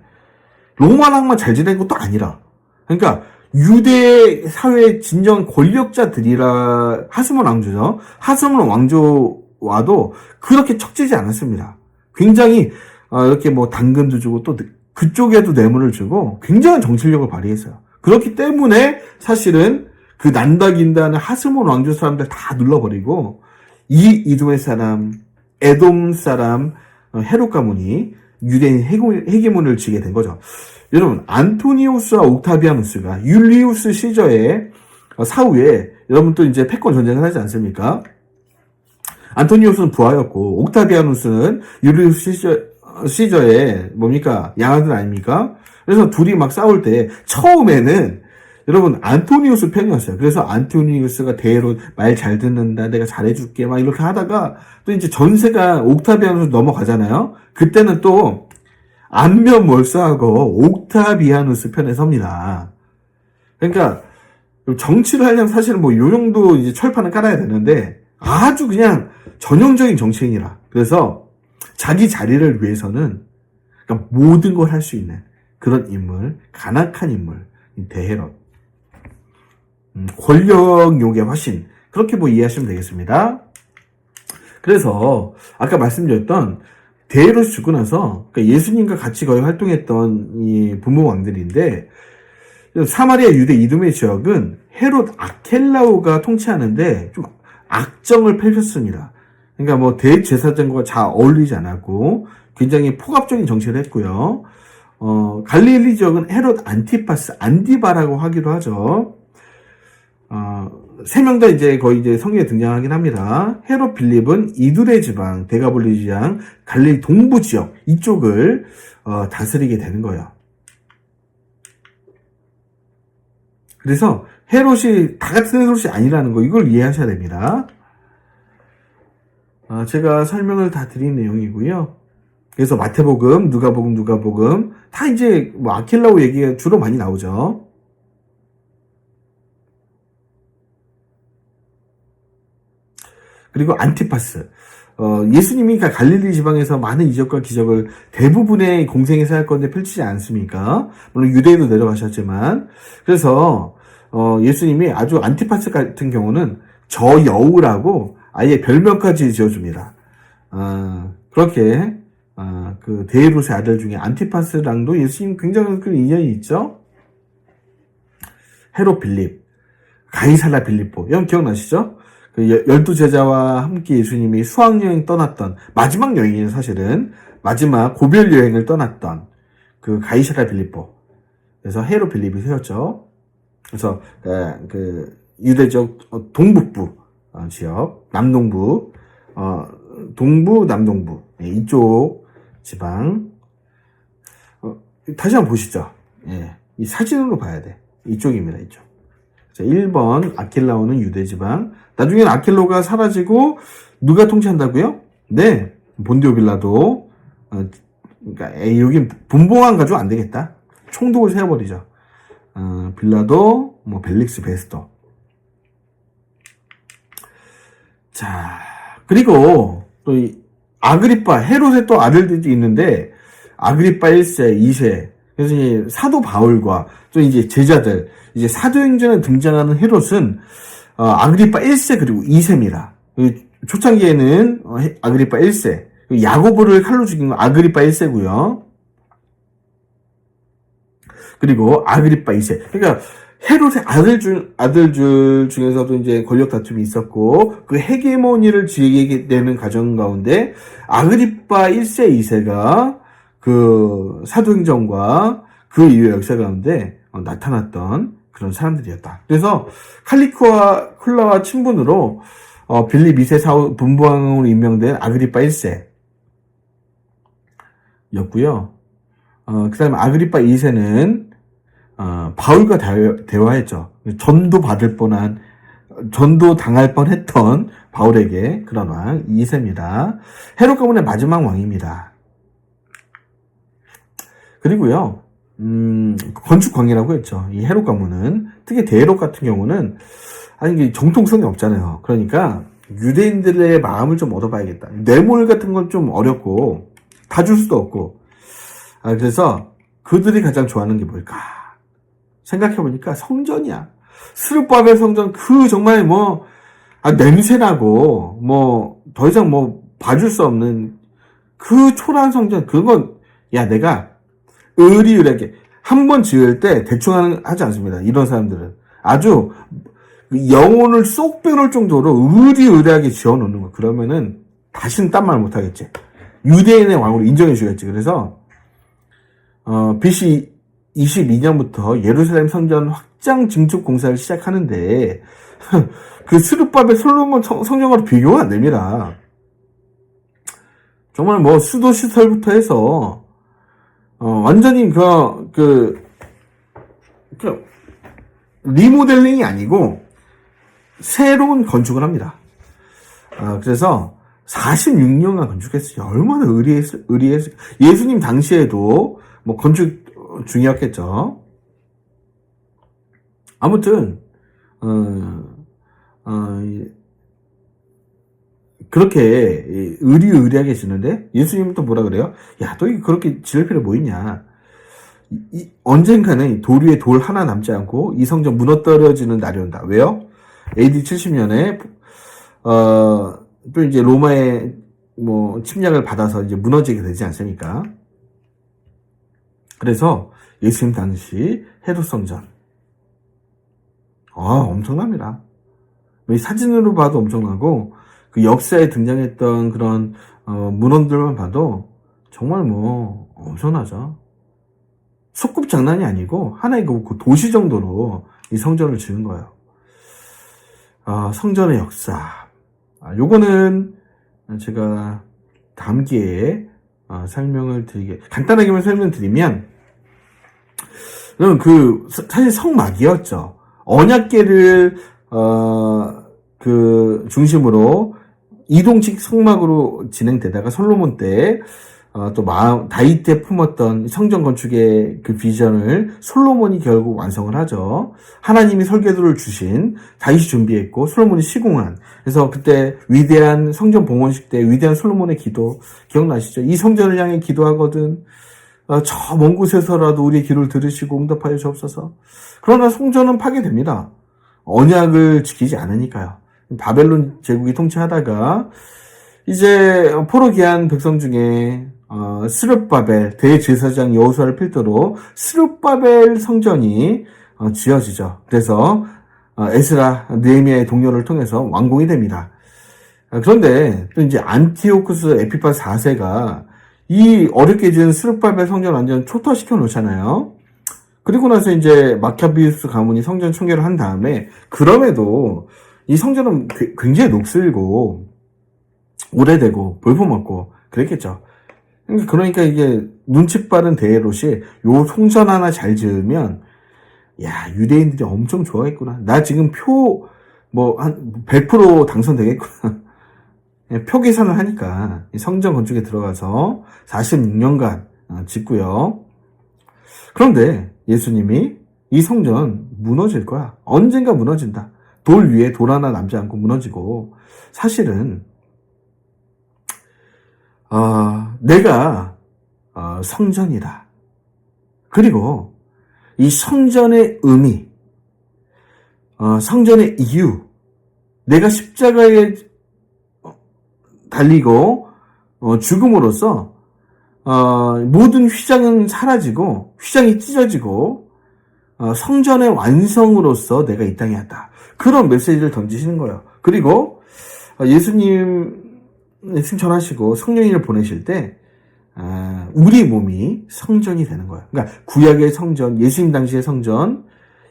로마랑만 잘 지낸 것도 아니라, 그러니까 유대 사회의 진정 권력자들이라, 하스몬 왕조죠. 하스몬 왕조와도 그렇게 척지지 않았습니다. 굉장히 이렇게 당근도 주고 또 그쪽에도 뇌물을 주고 굉장한 정치력을 발휘했어요. 그렇기 때문에 사실은 그 난다긴다는 하스몬 왕조 사람들 다 눌러버리고 이두메 사람, 에돔 사람, 헤롯 가문이 유대인 헤게몬을 지게 된 거죠. 여러분, 안토니우스와 옥타비아누스가 율리우스 시저의 사후에, 여러분 또 이제 패권 전쟁을 하지 않습니까? 안토니우스는 부하였고 옥타비아누스는 율리우스 시저의 양아들 아닙니까? 그래서 둘이 막 싸울 때 처음에는 여러분, 안토니우스 팬이었어요. 그래서 안토니우스가 대로 말 잘 듣는다, 내가 잘해줄게, 막 이렇게 하다가, 또 이제 전세가 옥타비아누스 넘어가잖아요? 그때는 또, 안면 몰수하고 옥타비아누스 편에 섭니다. 그러니까, 정치를 하려면 사실은 뭐, 요 정도 이제 철판을 깔아야 되는데, 아주 그냥 전형적인 정치인이라. 그래서, 자기 자리를 위해서는, 그러니까 모든 걸 할 수 있는 그런 인물, 간악한 인물, 대헤롯. 권력욕의 화신. 그렇게 뭐 이해하시면 되겠습니다. 그래서 아까 말씀드렸던 대헤롯이 죽고 나서 그러니까 예수님과 같이 거의 활동했던 이 부모 왕들인데 사마리아 유대 이두메 지역은 헤롯 아켈라오가 통치하는데 좀 악정을 펼쳤습니다. 그러니까 뭐 대제사장과 잘 어울리지 않았고 굉장히 폭압적인 정치를 했고요. 갈릴리 지역은 헤롯 안티파스, 안디바라고 하기도 하죠. 세 명 다 이제 거의 이제 성경에 등장하긴 합니다. 헤롯 빌립은 이두레 지방, 데가볼리 지방, 갈릴리 동부 지역 이쪽을 다스리게 되는 거예요. 그래서 헤롯이 다 같은 헤롯이 아니라는 거 이걸 이해하셔야 됩니다. 제가 설명을 다 드린 내용이고요. 그래서 마태복음, 누가복음 다 이제 뭐 아킬라오 얘기가 주로 많이 나오죠. 그리고 안티파스. 예수님이 갈릴리 지방에서 많은 이적과 기적을 대부분의 공생의 사역권에 펼치지 않습니까? 물론 유대에도 내려가셨지만. 그래서, 예수님이 아주 안티파스 같은 경우는 저 여우라고 아예 별명까지 지어줍니다. 그렇게, 그 데헤롯의 아들 중에 안티파스랑도 예수님 굉장히 큰 인연이 있죠? 헤롯 빌립, 가이사라 빌립보. 여러분 기억나시죠? 그 12제자와 함께 예수님이 수학여행 떠났던 마지막 여행이에요. 사실은 마지막 고별 여행을 떠났던 그 가이사라 빌립보. 그래서 헤롯 빌립이 세웠죠. 그래서 그 유대적 동북부 지역, 남동부, 동부, 남동부 이쪽 지방. 다시 한번 보시죠. 예, 이 사진으로 봐야 돼. 이쪽입니다. 이쪽. 자, 1번 아킬라오는 유대지방. 나중에는 아킬로가 사라지고 누가 통치한다고요? 네, 본디오 빌라도. 그러니까 여긴 분봉한 가지고 안 되겠다. 총독을 세워버리죠. 빌라도, 뭐 벨릭스 베스터. 자, 그리고 또 이 아그리파, 헤롯의 또 아들들이 있는데 아그리파 1세, 2세. 그래서 이제 사도 바울과 또 이제 제자들, 이제 사도행전에 등장하는 헤롯은 아그리파 1세 그리고 2세입니다. 초창기에는 아그리파 1세, 야고보를 칼로 죽인 건 아그리파 1세고요. 그리고 아그리파 2세. 그러니까 헤롯의 아들들 중에서도 이제 권력 다툼이 있었고 그 헤게모니를 지게 되는 과정 가운데 아그리파 1세, 2세가 그 사도행전과 그 이후의 역사 가운데 나타났던 그런 사람들이었다. 그래서 칼리코와 친분으로 빌립 2세 사후 분부왕으로 임명된 아그리파 1세였고요. 그 다음에 아그리파 2세는 바울과 대화했죠. 전도 당할 뻔했던 바울에게 그런 왕 2세입니다. 헤롯 가문의 마지막 왕입니다. 그리고요, 건축광이라고 했죠. 이 헤롯 가문은, 특히 대헤롯 같은 경우는, 이게 정통성이 없잖아요. 그러니까, 유대인들의 마음을 좀 얻어봐야겠다. 뇌물 같은 건 좀 어렵고, 다 줄 수도 없고. 그래서, 그들이 가장 좋아하는 게 뭘까? 생각해보니까 성전이야. 스룹바벨 성전, 정말 냄새나고, 더 이상 봐줄 수 없는 그 초라한 성전, 야, 내가, 의리의리하게 한 번 지을 때 대충 하지 않습니다. 이런 사람들은 아주 영혼을 쏙 빼놓을 정도로 의리의리하게 지어놓는 거. 그러면은 다시는 딴 말 못하겠지. 유대인의 왕으로 인정해주겠지. 그래서 BC 22년부터 예루살렘 성전 확장 증축 공사를 시작하는데 그 스룹바벨 솔로몬 성전과도 비교가 안 됩니다. 정말 수도 시설부터 해서 완전히 리모델링이 아니고 새로운 건축을 합니다. 그래서 46년간 건축했어요. 얼마나 의리했어요. 예수님 당시에도 뭐 건축 중이었겠죠. 아무튼 그렇게 의리하게 지는데 예수님은 또 뭐라 그래요? 야, 너 그렇게 지을 필요 뭐 있냐? 언젠가는 돌 위에 돌 하나 남지 않고 이 성전 무너뜨려지는 날이 온다. 왜요? AD 70년에 또 이제 로마의 뭐 침략을 받아서 이제 무너지게 되지 않습니까? 그래서 예수님 당시 헤롯 성전 엄청납니다. 이 사진으로 봐도 엄청나고 그 역사에 등장했던 그런 문헌들만 봐도 정말 뭐 엄청나죠. 소꿉 장난이 아니고 하나의 그 도시 정도로 이 성전을 지은 거예요. 성전의 역사. 요거는 제가 다음 기회에 간단하게만 설명드리면, 사실 성막이었죠. 언약궤를, 중심으로 이동식 성막으로 진행되다가 솔로몬 때, 다윗에 품었던 성전 건축의 그 비전을 솔로몬이 결국 완성을 하죠. 하나님이 설계도를 주신 다윗이 준비했고 솔로몬이 시공한. 그래서 그때 위대한 성전 봉헌식 때 위대한 솔로몬의 기도 기억나시죠? 이 성전을 향해 기도하거든 저 먼 곳에서라도 우리의 기도를 들으시고 응답하여 주옵소서. 그러나 성전은 파괴됩니다. 언약을 지키지 않으니까요. 바벨론 제국이 통치하다가 이제 포로기한 백성 중에 스룹바벨 대제사장 여호수아를 필두로 스룹바벨 성전이 지어지죠. 그래서 에스라 느헤미야의 동료를 통해서 완공이 됩니다. 그런데 또 이제 안티오쿠스 에피파스 4세가 이 어렵게 지은 스룹바벨 성전 완전 초토화시켜 놓잖아요. 그리고 나서 이제 마카비우스 가문이 성전 청결을 한 다음에 그럼에도 이 성전은 굉장히 녹슬고 오래되고 볼품없고 그랬겠죠. 그러니까 이게 눈치 빠른 데헤롯이 요 성전 하나 잘 지으면 야, 유대인들이 엄청 좋아했구나. 나 지금 한 100% 당선되겠구나. 표 계산을 하니까 성전 건축에 들어가서 46년간 짓고요. 그런데 예수님이 이 성전 무너질 거야. 언젠가 무너진다. 돌 위에 돌 하나 남지 않고 무너지고 사실은 내가 성전이다. 그리고 이 성전의 의미, 성전의 이유, 내가 십자가에 달리고 죽음으로써 모든 휘장은 사라지고 휘장이 찢어지고 성전의 완성으로서 내가 이 땅에 왔다. 그런 메시지를 던지시는 거예요. 그리고 예수님 승천하시고 성령님을 보내실 때 우리 몸이 성전이 되는 거예요. 그러니까 구약의 성전, 예수님 당시의 성전,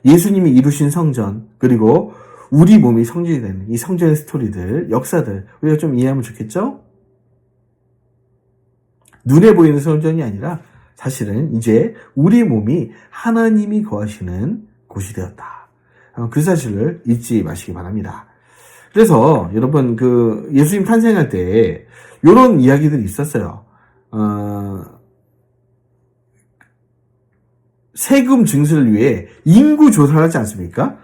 예수님이 이루신 성전, 그리고 우리 몸이 성전이 되는 이 성전의 스토리들, 역사들 우리가 좀 이해하면 좋겠죠? 눈에 보이는 성전이 아니라 사실은 이제 우리 몸이 하나님이 거하시는 곳이 되었다. 그 사실을 잊지 마시기 바랍니다. 그래서 여러분 예수님 탄생할 때 이런 이야기들이 있었어요. 세금 증세를 위해 인구 조사를 하지 않습니까?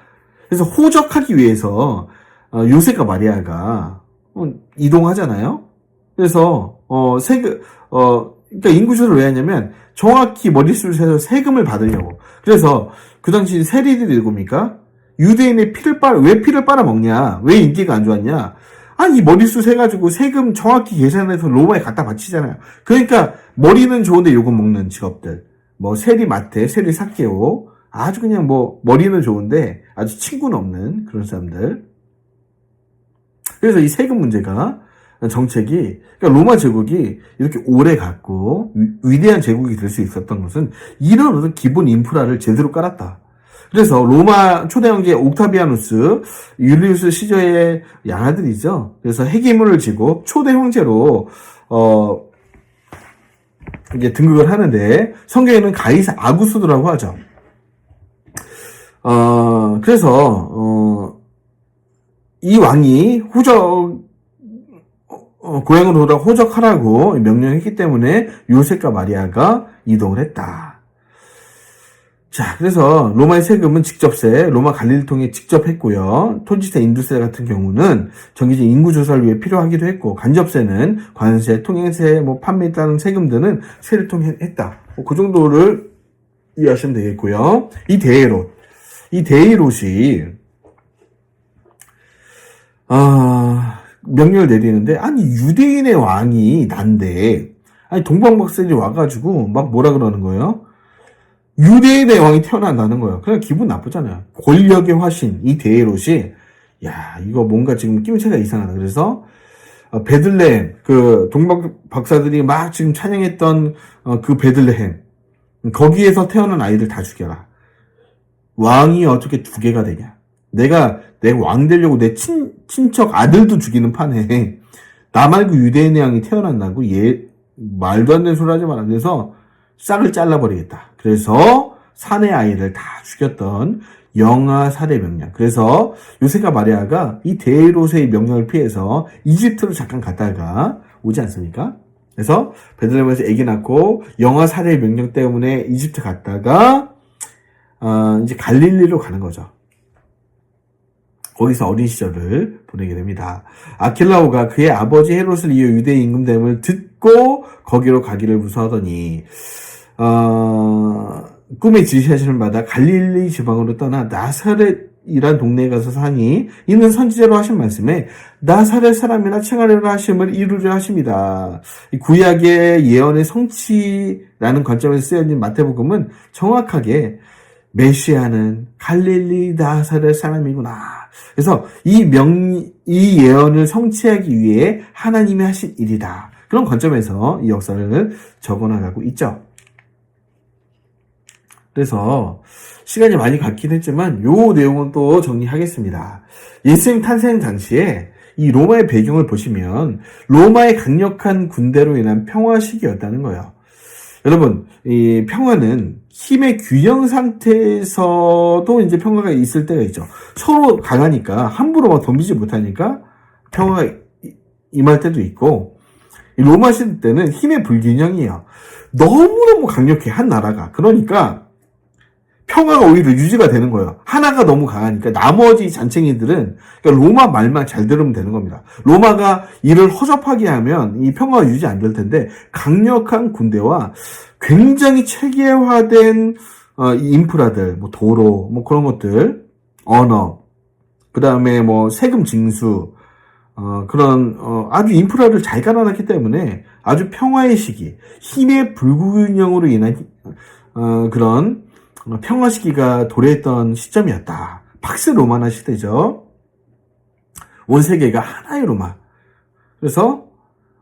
그래서 호적하기 위해서 요셉과 마리아가 이동하잖아요. 그래서 그러니까 인구 조사를 왜 하냐면 정확히 머릿수를 세서 세금을 받으려고. 그래서 그 당시 세리들이 누굽니까? 유대인의 왜 피를 빨아먹냐? 왜 인기가 안 좋았냐? 이 머릿수 세가지고 세금 정확히 계산해서 로마에 갖다 바치잖아요. 그러니까 머리는 좋은데 요금 먹는 직업들. 세리 마테, 세리 사케오. 아주 그냥 머리는 좋은데 아주 친구는 없는 그런 사람들. 그래서 이 세금 문제가 정책이, 그러니까 로마 제국이 이렇게 오래 갔고 위대한 제국이 될 수 있었던 것은 이런 어떤 기본 인프라를 제대로 깔았다. 그래서 로마 초대 형제 옥타비아누스, 율리우스 시저의 양아들이죠. 그래서 핵임무를 지고 초대 형제로 이제 등극을 하는데 성경에는 가이사 아구스도라고 하죠. 그래서 이 왕이 고향으로 돌아 호적하라고 명령했기 때문에 요셉과 마리아가 이동을 했다. 자, 그래서 로마의 세금은 직접세, 로마 관리를 통해 직접 했고요. 토지세, 인두세 같은 경우는 정기적 인구 조사를 위해 필요하기도 했고, 간접세는 관세, 통행세, 판매에 따른 세금 등은 세를 통해 했다. 그 정도를 이해하시면 되겠고요. 이 데이롯이 명령을 내리는데, 아니 유대인의 왕이 난데, 아니 동방박사들이 와가지고 막 뭐라 그러는 거예요? 유대인의 왕이 태어난다는 거예요. 그냥 기분 나쁘잖아요. 권력의 화신, 이 데이롯이, 야, 이거 뭔가 지금 낌새가 이상하다. 그래서, 베들레헴, 동방 박사들이 막 지금 찬양했던, 그 베들레헴, 거기에서 태어난 아이들 다 죽여라. 왕이 어떻게 두 개가 되냐. 내 왕 되려고 내 친척 아들도 죽이는 판에, 나 말고 유대인의 왕이 태어난다고? 말도 안 되는 소리 하지 마라. 그래서, 싹을 잘라버리겠다. 그래서 사내 아이를 다 죽였던 영아 살해 명령. 그래서 요셉과 마리아가 이 데이롯의 명령을 피해서 이집트로 잠깐 갔다가 오지 않습니까? 그래서 베들레헴에서 아기 낳고 영아 살해 명령 때문에 이집트 갔다가 이제 갈릴리로 가는 거죠. 거기서 어린 시절을 보내게 됩니다. 아킬라오가 그의 아버지 헤롯을 이어 유대 임금됨을 듣고 거기로 가기를 무서워하더니 꿈에 지시하시는 바다 갈릴리 지방으로 떠나 나사렛이란 동네에 가서 사니 이는 선지자로 하신 말씀에 나사렛 사람이나 칭하려는 하심을 이루려 하십니다. 구약의 예언의 성취라는 관점에서 쓰여진 마태복음은 정확하게 메시아는 갈릴리 나사렛 사람이구나. 그래서 이 예언을 성취하기 위해 하나님이 하신 일이다. 그런 관점에서 이 역사를 적어나가고 있죠. 그래서 시간이 많이 갔긴 했지만 요 내용은 또 정리하겠습니다. 예수님 탄생 당시에 이 로마의 배경을 보시면 로마의 강력한 군대로 인한 평화 시기였다는 거예요. 여러분, 이 평화는 힘의 균형 상태에서도 이제 평화가 있을 때가 있죠. 서로 강하니까 함부로 막 덤비지 못하니까 평화가 임할 때도 있고, 이 로마 시대 때는 힘의 불균형이에요. 너무너무 강력해, 한 나라가. 그러니까 평화가 오히려 유지가 되는 거예요. 하나가 너무 강하니까 나머지 잔챙이들은, 그러니까 로마 말만 잘 들으면 되는 겁니다. 로마가 이를 허접하게 하면 이 평화가 유지 안 될 텐데, 강력한 군대와 굉장히 체계화된 인프라들, 도로, 그런 것들, 언어, 그 다음에 세금 징수, 그런 아주 인프라를 잘 깔아놨기 때문에 아주 평화의 시기, 힘의 불균형으로 인한 그런 평화 시기가 도래했던 시점이었다. 팍스 로마나 시대죠. 온 세계가 하나의 로마. 그래서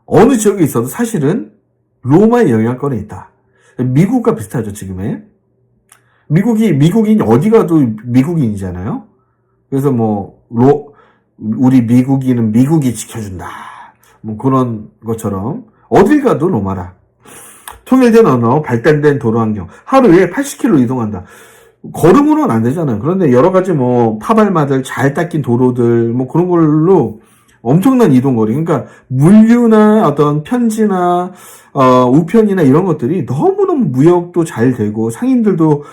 어느 지역에 있어도 사실은 로마의 영향권에 있다. 미국과 비슷하죠, 지금의. 미국인 어디 가도 미국인이잖아요. 그래서 우리 미국인은 미국이 지켜준다. 그런 것처럼 어딜 가도 로마라. 통일된 언어, 발달된 도로 환경, 하루에 80km 이동한다. 걸음으로는 안 되잖아요. 그런데 여러 가지 파발마들, 잘 닦인 도로들, 그런 걸로 엄청난 이동거리. 그러니까 물류나 어떤 편지나, 우편이나 이런 것들이 너무너무 무역도 잘 되고 상인들도,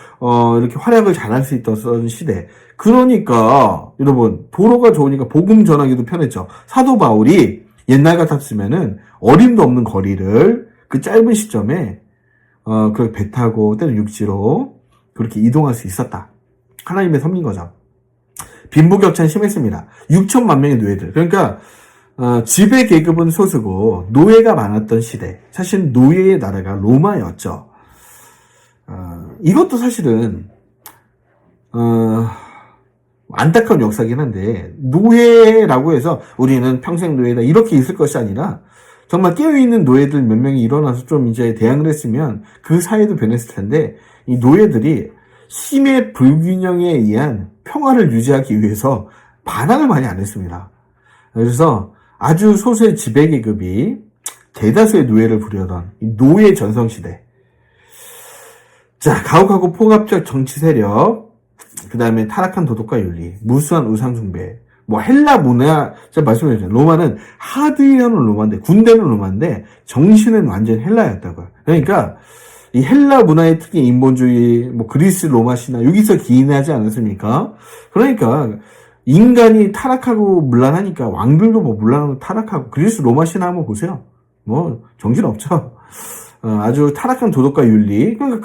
이렇게 활약을 잘할 수 있었던 시대. 그러니까, 여러분, 도로가 좋으니까 복음 전하기도 편했죠. 사도 바울이 옛날 같았으면은 어림도 없는 거리를 그 짧은 시점에 그 배 타고 때는 육지로 그렇게 이동할 수 있었다. 하나님의 섭리인 거죠. 빈부격차는 심했습니다. 6천만 명의 노예들. 그러니까 지배 계급은 소수고 노예가 많았던 시대. 사실 노예의 나라가 로마였죠. 이것도 사실은 안타까운 역사긴 한데, 노예라고 해서 우리는 평생 노예다 이렇게 있을 것이 아니라 정말 깨어있는 노예들 몇 명이 일어나서 좀 이제 대항을 했으면 그 사회도 변했을 텐데, 이 노예들이 힘의 불균형에 의한 평화를 유지하기 위해서 반항을 많이 안 했습니다. 그래서 아주 소수의 지배계급이 대다수의 노예를 부려던 이 노예 전성시대. 자, 가혹하고 폭압적 정치 세력. 그 다음에 타락한 도덕과 윤리, 무수한 우상숭배, 뭐 헬라 문화, 제가 말씀드렸잖아요. 로마는 하드웨어는 로마인데, 군대는 로마인데 정신은 완전 헬라였다고요. 그러니까 이 헬라 문화의 특히 인본주의, 뭐 그리스 로마 신화 여기서 기인하지 않았습니까? 그러니까 인간이 타락하고 문란하니까 왕들도 뭐 문란하고 타락하고 그리스 로마 신화 한번 보세요. 뭐 정신 없죠. 아주 타락한 도덕과 윤리. 그러니까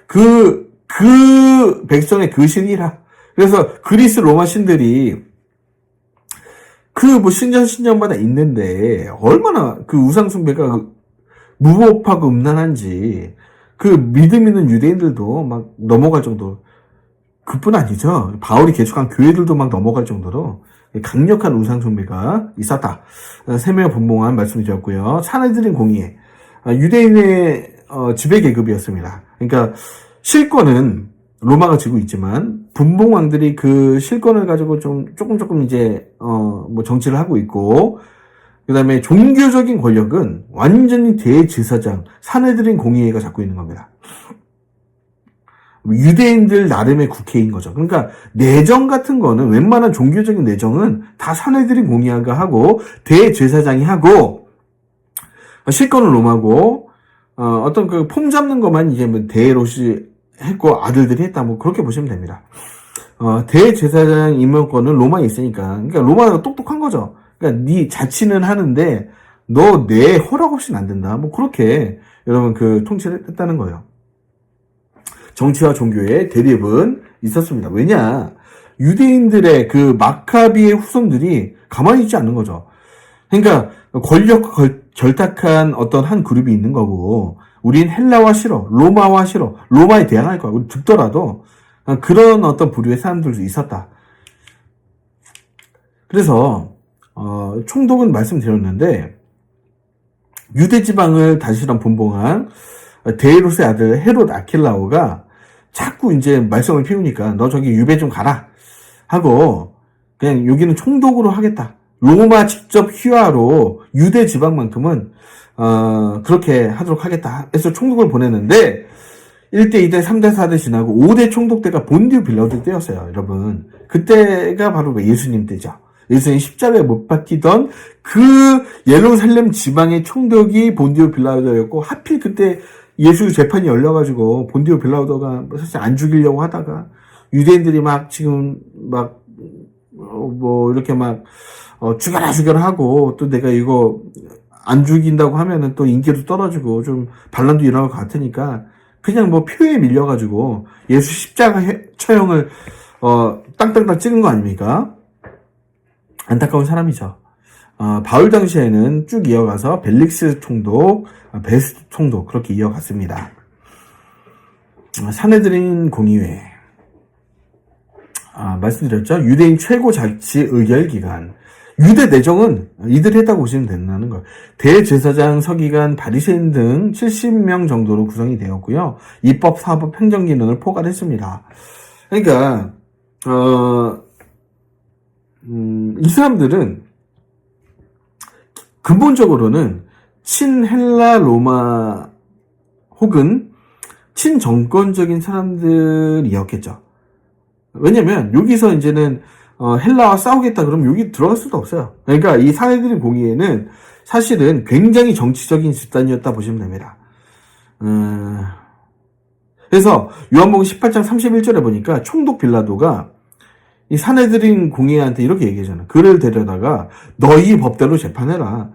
그 백성의 그 신이라. 그래서 그리스 로마 신들이 그 뭐 신전마다 있는데 얼마나 그 우상숭배가 무법하고 음란한지 그 믿음 있는 유대인들도 막 넘어갈 정도. 그뿐 아니죠. 바울이 개척한 교회들도 막 넘어갈 정도로 강력한 우상숭배가 있었다. 세매어 분봉한 말씀이셨고요. 사내들인 공의회. 유대인의 지배계급이었습니다. 그러니까 실권은 로마가 쥐고 있지만 분봉왕들이 그 실권을 가지고 좀 조금 이제 뭐 정치를 하고 있고, 그다음에 종교적인 권력은 완전히 대제사장 사내들인 공의회가 잡고 있는 겁니다. 유대인들 나름의 국회인 거죠. 그러니까 내정 같은 거는 웬만한 종교적인 내정은 다 사내들인 공의회가 하고 대제사장이 하고, 실권은 로마고 어떤 그 폼 잡는 것만 이제 뭐 대롯이 했고 아들들이 했다, 뭐 그렇게 보시면 됩니다. 대제사장 임명권은 로마에 있으니까, 그러니까 로마가 똑똑한 거죠. 그러니까 네 자치는 하는데 너 내 허락 없이는 안 된다. 뭐 그렇게 여러분 그 통치를 했다는 거예요. 정치와 종교의 대립은 있었습니다. 왜냐? 유대인들의 그 마카비의 후손들이 가만히 있지 않는 거죠. 그러니까 권력과 결탁한 어떤 한 그룹이 있는 거고, 우린 헬라와 싫어, 로마와 싫어, 로마에 대항할 거야. 우리 죽더라도 그런 어떤 부류의 사람들도 있었다. 그래서 총독은 말씀드렸는데, 유대 지방을 다시금 분봉한 데이롯의 아들 헤롯 아킬라오가 자꾸 이제 말썽을 피우니까 너 저기 유배 좀 가라 하고 그냥 여기는 총독으로 하겠다. 로마 직접 휘하로 유대 지방만큼은 그렇게 하도록 하겠다 해서 총독을 보냈는데 1대, 2대, 3대, 4대 지나고 5대 총독 때가 본디오 빌라도 때였어요. 여러분, 그때가 바로 예수님 때죠. 예수님 십자가에 못 박히던 그 예루살렘 지방의 총독이 본디오 빌라도였고, 하필 그때 예수 재판이 열려가지고 본디오 빌라도가 사실 안 죽이려고 하다가 유대인들이 막 지금 막 뭐 이렇게 막 죽여라 하고, 또 내가 이거 안 죽인다고 하면은 또 인기도 떨어지고 좀 반란도 일어날 것 같으니까 그냥 뭐 표에 밀려가지고 예수 십자가 처형을 땅땅땅 찍은 거 아닙니까? 안타까운 사람이죠. 바울 당시에는 쭉 이어가서 벨릭스 총독, 베스트 총독 그렇게 이어갔습니다. 사내들인 공의회. 말씀드렸죠. 유대인 최고 자치 의결 기관. 유대 내정은 이들이 했다고 보시면 된다는 거예요. 대제사장, 서기관, 바리새인 등 70명 정도로 구성이 되었고요. 입법, 사법, 행정 기능을 포괄했습니다. 그러니까 이 사람들은 근본적으로는 친헬라 로마 혹은 친정권적인 사람들이었겠죠. 왜냐면 여기서 이제는 헬라와 싸우겠다 그러면 여기 들어갈 수도 없어요. 그러니까 이 사내들의 공의회는 사실은 굉장히 정치적인 집단이었다 보시면 됩니다. 그래서 요한복음 18장 31절에 보니까 총독 빌라도가 이 사내들인 공의회한테 이렇게 얘기하잖아. 그를 데려다가 너희 법대로 재판해라.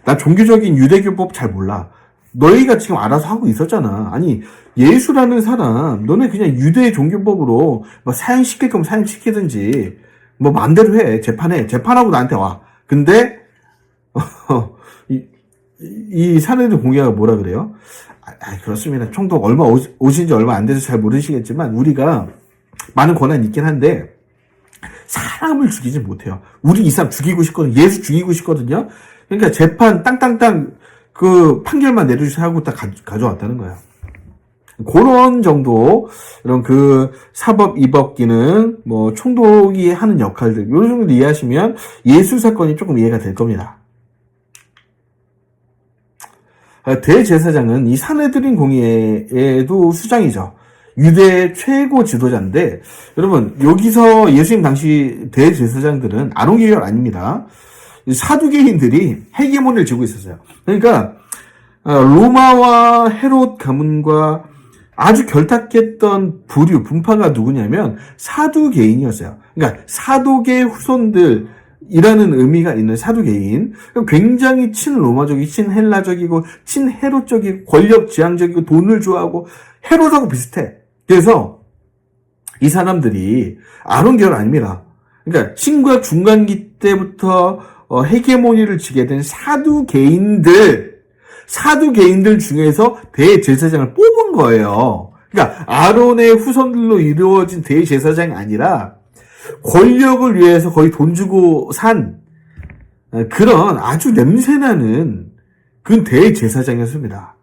나 종교적인 유대교법 잘 몰라. 너희가 지금 알아서 하고 있었잖아. 아니, 예수라는 사람, 너네 그냥 유대 종교법으로 뭐 사형시킬 거면 사형시키든지, 뭐 마음대로 해. 재판해. 재판하고 나한테 와. 근데, 이 사내들 공의회가 뭐라 그래요? 그렇습니다. 총독 오신 지 얼마 안 돼서 잘 모르시겠지만, 우리가 많은 권한이 있긴 한데, 사람을 죽이지 못해요. 우리 이 사람 죽이고 싶거든요. 예수 죽이고 싶거든요. 그러니까 재판 땅땅땅 그 판결만 내려주세요 하고 딱 가져왔다는 거예요. 그런 정도, 이런 그 사법, 입법 기능, 뭐 총독이 하는 역할들, 이런 정도 이해하시면 예수 사건이 조금 이해가 될 겁니다. 대제사장은 이 사내들인 공의회에도 수장이죠. 유대의 최고 지도자인데, 여러분, 여기서 예수님 당시 대제사장들은 아론계열 아닙니다. 사두개인들이 헤게몬을 쥐고 있었어요. 그러니까, 로마와 헤롯 가문과 아주 결탁했던 부류, 분파가 누구냐면 사두개인이었어요. 그러니까 사도계 후손들이라는 의미가 있는 사두개인. 굉장히 친로마적이고 친헬라적이고 친헤롯적이고 권력지향적이고 돈을 좋아하고 헤롯하고 비슷해. 그래서 이 사람들이 아론계열 아닙니다. 그러니까 신구약 중간기 때부터 헤게모니를 쥐게 된 사두개인들 중에서 대제사장을 뽑은 거예요. 그러니까 아론의 후손들로 이루어진 대제사장이 아니라 권력을 위해서 거의 돈 주고 산 그런 아주 냄새나는 그런 대제사장이었습니다.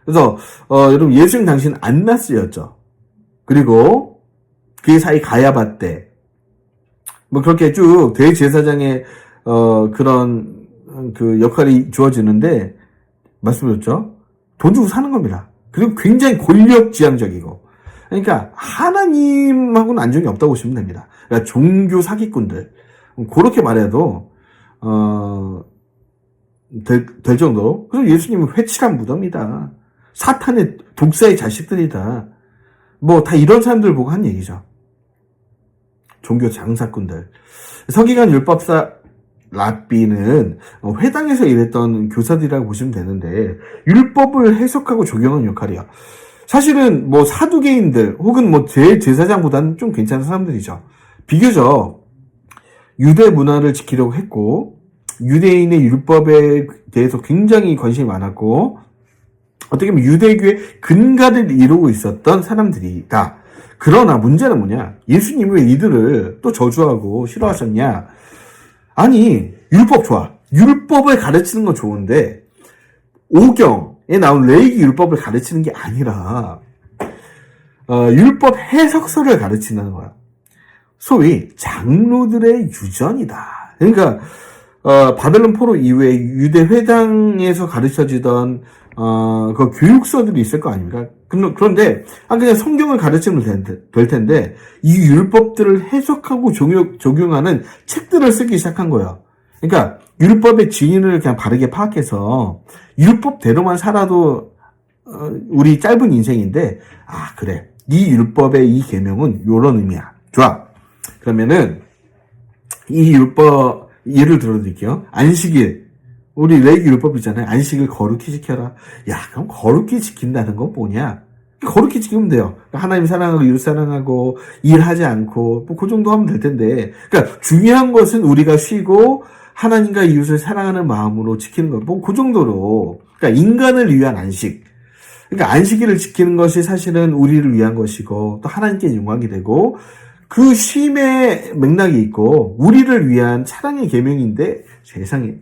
그래서 여러분 예수님 당시는 안나스였죠. 그리고 그의 사이 가야바 때 뭐 그렇게 쭉 대제사장의 그런 그 역할이 주어지는데 말씀드렸죠. 돈 주고 사는 겁니다. 그리고 굉장히 권력지향적이고 그러니까 하나님하고는 안정이 없다고 보시면 됩니다. 그러니까 종교 사기꾼들 그렇게 말해도 될 정도로. 그래서 예수님은 회칠한 무덤이다. 사탄의 독사의 자식들이다. 뭐 다 이런 사람들 보고 한 얘기죠. 종교 장사꾼들. 서기관 율법사 랍비는 회당에서 일했던 교사들이라고 보시면 되는데 율법을 해석하고 적용하는 역할이야. 사실은 뭐 사두개인들 혹은 뭐 제사장보다는 좀 괜찮은 사람들이죠. 비교적 유대 문화를 지키려고 했고 유대인의 율법에 대해서 굉장히 관심이 많았고 어떻게 보면 유대교의 근간을 이루고 있었던 사람들이다. 그러나 문제는 뭐냐? 예수님이 왜 이들을 또 저주하고 싫어하셨냐? 아니, 율법 좋아. 율법을 가르치는 건 좋은데 오경에 나온 레위기 율법을 가르치는 게 아니라 율법 해석서를 가르치는 거야. 소위 장로들의 유전이다. 그러니까 바벨론 포로 이후에 유대 회당에서 가르쳐지던 그 교육서들이 있을 거 아닙니까? 그런데 그냥 성경을 가르치면 될 텐데 이 율법들을 해석하고 적용하는 책들을 쓰기 시작한 거예요. 그러니까 율법의 진위를 그냥 바르게 파악해서 율법대로만 살아도 우리 짧은 인생인데 그래 이 율법의 이 계명은 요런 의미야. 좋아. 그러면은 이 율법 예를 들어드릴게요. 안식일 우리 레위기 율법 있잖아요. 안식일 거룩히 지켜라. 야, 그럼 거룩히 지킨다는 건 뭐냐? 거룩히 지키면 돼요. 하나님 사랑하고 이웃 사랑하고 일하지 않고 뭐 그 정도 하면 될 텐데. 그러니까 중요한 것은 우리가 쉬고 하나님과 이웃을 사랑하는 마음으로 지키는 것. 뭐 그 정도로. 그러니까 인간을 위한 안식. 그러니까 안식일을 지키는 것이 사실은 우리를 위한 것이고 또 하나님께 영광이 되고 그 쉼의 맥락이 있고 우리를 위한 사랑의 계명인데 세상에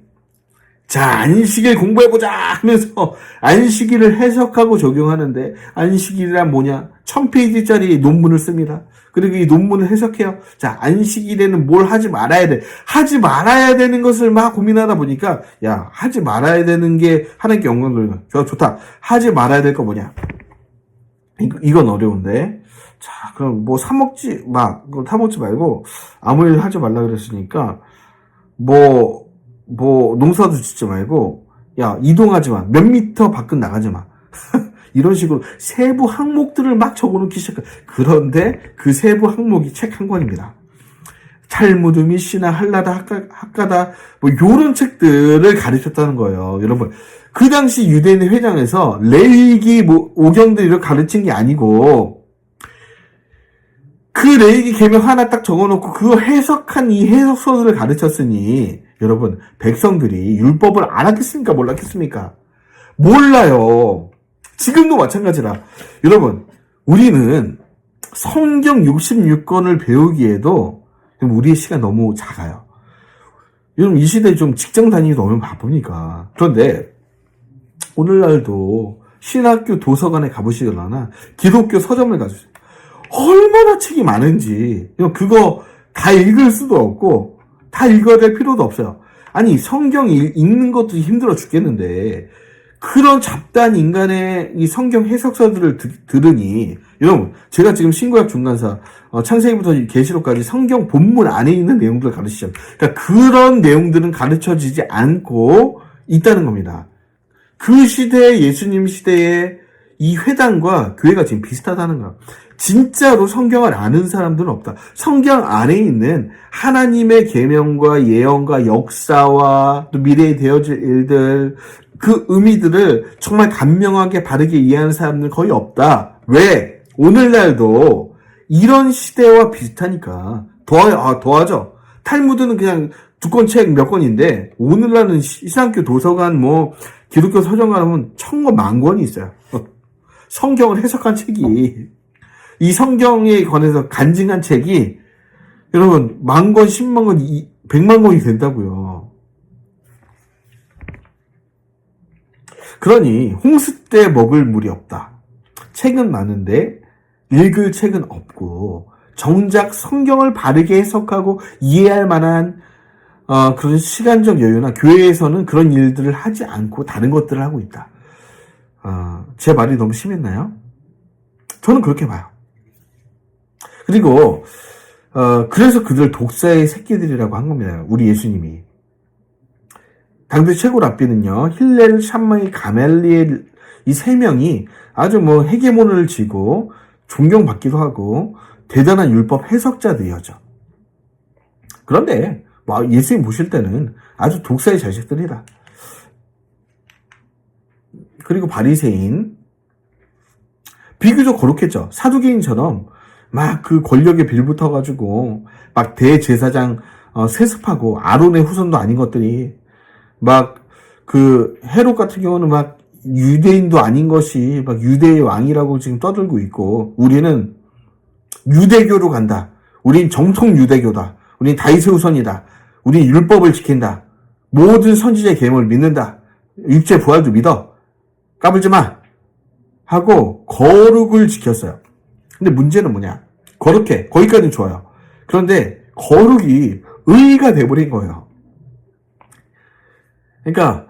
자, 안식일 공부해보자 하면서 안식일을 해석하고 적용하는데 안식일이란 뭐냐? 1000페이지짜리 논문을 씁니다. 그리고 이 논문을 해석해요. 자, 안식일에는 뭘 하지 말아야 돼. 하지 말아야 되는 것을 막 고민하다 보니까 야, 하지 말아야 되는 게 하나님께 영광 돌리는 거야. 좋다. 하지 말아야 될 거 뭐냐? 이건 어려운데. 자, 그럼 뭐 사먹지 말고 아무 일 하지 말라 그랬으니까 농사도 짓지 말고, 야, 이동하지 마. 몇 미터 밖은 나가지 마. 이런 식으로 세부 항목들을 막 적어놓기 시작해. 그런데 그 세부 항목이 책 한 권입니다. 탈무드, 미시나, 할라다, 학가다, 뭐, 요런 책들을 가르쳤다는 거예요. 여러분. 그 당시 유대인의 회장에서 레위기 오경들을 가르친 게 아니고, 그 레위기 계명 하나 딱 적어놓고 그 해석한 이 해석서들을 가르쳤으니 여러분 백성들이 율법을 알았겠습니까? 몰랐겠습니까? 몰라요. 지금도 마찬가지라. 여러분 우리는 성경 66권을 배우기에도 우리의 시간 너무 작아요. 여러분 이 시대에 좀 직장 다니기 너무 바쁘니까. 그런데 오늘날도 신학교 도서관에 가보시거나 기독교 서점을 가주세요. 얼마나 책이 많은지 그거 다 읽을 수도 없고 다 읽어야 될 필요도 없어요. 아니 성경 읽는 것도 힘들어 죽겠는데 그런 잡다한 인간의 이 성경 해석서들을 들으니, 여러분, 제가 지금 신구약 중간사, 창세기부터 계시록까지 성경 본문 안에 있는 내용들을 가르치죠. 그러니까 그런 내용들은 가르쳐지지 않고 있다는 겁니다. 그 시대의 예수님 시대의 이 회당과 교회가 지금 비슷하다는 거야. 진짜로 성경을 아는 사람들은 없다. 성경 안에 있는 하나님의 계명과 예언과 역사와 또 미래에 되어질 일들, 그 의미들을 정말 간명하게 바르게 이해하는 사람들은 거의 없다. 왜? 오늘날도 이런 시대와 비슷하니까 더하죠. 탈무드는 그냥 두권 책 몇 권인데 오늘날은 이스라엘교 도서관 기독교 서점관 하면 1000권, 10,000권이 있어요. 성경을 해석한 책이, 이 성경에 관해서 간증한 책이 여러분 10,000권, 100,000권, 100,000권이 된다고요. 그러니 홍수 때 먹을 물이 없다. 책은 많은데 읽을 책은 없고 정작 성경을 바르게 해석하고 이해할 만한 그런 시간적 여유나 교회에서는 그런 일들을 하지 않고 다른 것들을 하고 있다. 제 말이 너무 심했나요? 저는 그렇게 봐요. 그리고 그래서 그들 독사의 새끼들이라고 한 겁니다. 우리 예수님이. 당대 최고 랍비는요, 힐렐, 샴마이, 가멜리엘 이 세 명이 아주 헤게몬을 쥐고 존경받기도 하고 대단한 율법 해석자들이었죠. 그런데 예수님 보실 때는 아주 독사의 자식들이다. 그리고 바리새인, 비교적 거룩했죠. 사두개인처럼 막 그 권력에 빌붙어가지고 막 대제사장 세습하고 아론의 후손도 아닌 것들이 막 그 헤롯 같은 경우는 막 유대인도 아닌 것이 막 유대의 왕이라고 지금 떠들고 있고, 우리는 유대교로 간다. 우린 정통 유대교다. 우린 다윗의 후손이다. 우린 율법을 지킨다. 모든 선지자의 계명을 믿는다. 육체 부활도 믿어. 까불지 마. 하고 거룩을 지켰어요. 근데 문제는 뭐냐? 거룩해. 거기까지는 좋아요. 그런데 거룩이 의가 돼버린 거예요. 그러니까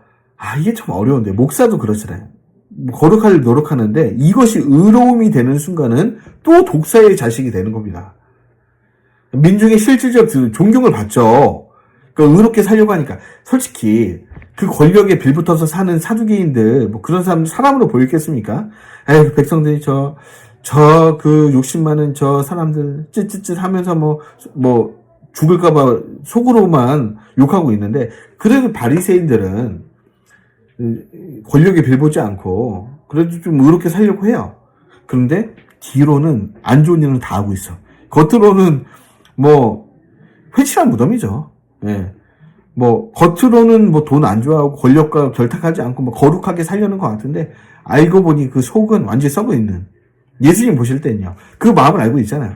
이게 참 어려운데, 목사도 그렇잖아요. 거룩할 노력하는데 이것이 의로움이 되는 순간은 또 독사의 자식이 되는 겁니다. 민중의 실질적 존경을 받죠. 그러니까 의롭게 살려고 하니까. 솔직히 그 권력에 빌붙어서 사는 사두개인들, 그런 사람들 사람으로 보이겠습니까? 백성들이 그 욕심 많은 저 사람들 찌찌찌 하면서 죽을까봐 속으로만 욕하고 있는데, 그래도 바리새인들은 권력에 빌보지 않고 그래도 좀 의롭게 살려고 해요. 그런데 뒤로는 안 좋은 일을 다 하고 있어. 겉으로는 회칠한 무덤이죠. 예. 겉으로는 돈 안 좋아하고 권력과 결탁하지 않고 거룩하게 살려는 것 같은데, 알고 보니 그 속은 완전히 썩어 있는, 예수님 보실 때는요, 그 마음을 알고 있잖아요.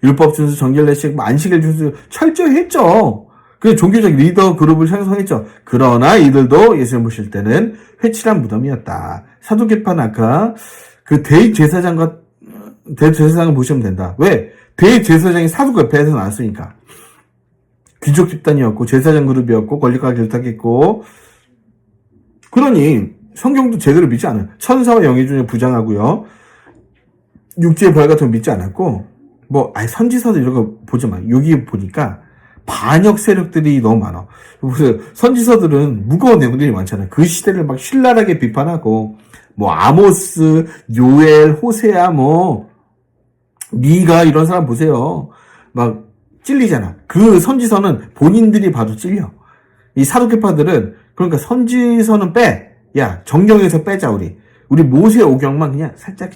율법 준수, 정결례식, 안식일 준수 철저히 했죠. 그 종교적 리더 그룹을 형성했죠. 그러나 이들도 예수님 보실 때는 회칠한 무덤이었다. 사두개파는 아까 그 대제사장을 보시면 된다. 왜? 대제사장이 사두개파에서 나왔으니까. 귀족 집단이었고 제사장 그룹이었고 권력과 결탁했고, 그러니 성경도 제대로 믿지 않아요. 천사와 영의 중에 부장하고요, 육지의 부활 같은 거 믿지 않았고, 선지서도 이런 거 보지 마. 여기 보니까 반역 세력들이 너무 많아. 선지서들은 무거운 내용들이 많잖아요. 그 시대를 막 신랄하게 비판하고, 아모스, 요엘, 호세아, 미가, 이런 사람 보세요. 막 찔리잖아. 그 선지서는 본인들이 봐도 찔려. 이 사두개파들은 그러니까 선지서는 빼. 야, 정경에서 빼자 우리 모세 오경만 그냥 살짝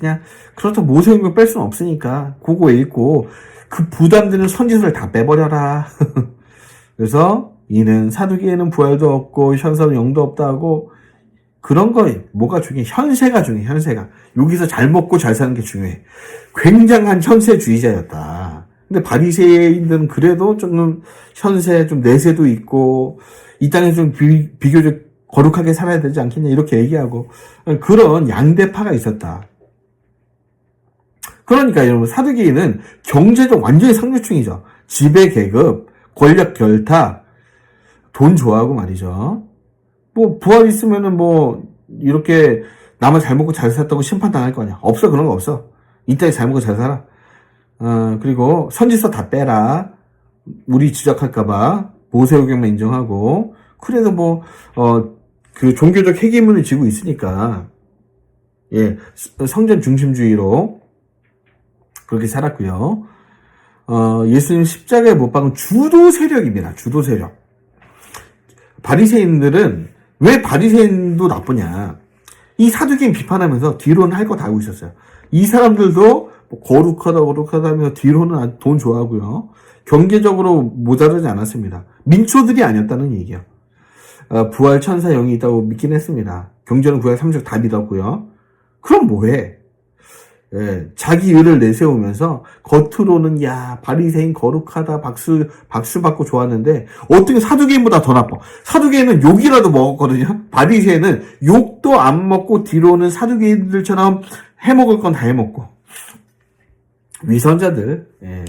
그렇다고 모세 오경 뺄 수는 없으니까 그거 읽고 그 부담되는 선지서를 다 빼버려라. 그래서 이는 사두개에는 부활도 없고 현사는 영도 없다 하고, 그런 거 뭐가 중요해? 현세가 중요해. 현세가 여기서 잘 먹고 잘 사는 게 중요해. 굉장한 현세주의자였다. 근데 바리새인들은 그래도 좀 현세, 좀 내세도 있고 이 땅에 좀 비교적 거룩하게 살아야 되지 않겠냐 이렇게 얘기하고, 그런 양대파가 있었다. 그러니까 여러분, 사두개인은 경제적 완전히 상류층이죠. 지배 계급, 권력 결탁, 돈 좋아하고 말이죠. 뭐 부활 있으면은 뭐 이렇게 나만 잘 먹고 잘 살았다고 심판당할 거냐? 없어. 그런 거 없어. 이 땅에 잘 먹고 잘 살아. 그리고 선지서 다 빼라. 우리 지적할까봐 모세오경만 인정하고, 그래도 뭐 그 종교적 회계문을 지고 있으니까, 예, 성전 중심주의로 그렇게 살았고요. 예수님 십자가에 못 박은 주도 세력입니다. 주도 세력. 바리새인들은 왜 바리새인도 나쁘냐? 이 사두개인 비판하면서 뒤로는 할 거 다 하고 있었어요. 이 사람들도 뭐 거룩하다 하면서 뒤로는 돈 좋아하고요. 경제적으로 모자르지 않았습니다. 민초들이 아니었다는 얘기예요. 부활 천사 영이 있다고 믿긴 했습니다. 경제는 구약 3적 다 믿었고요. 그럼 뭐해? 예, 자기 의를 내세우면서 겉으로는 야 바리새인 거룩하다 박수 받고 좋았는데 어떻게 사두개인보다 더 나빠. 사두개인은 욕이라도 먹었거든요. 바리새인은 욕도 안 먹고 뒤로는 사두개인들처럼 해먹을 건 다 해먹고 위선자들. 예.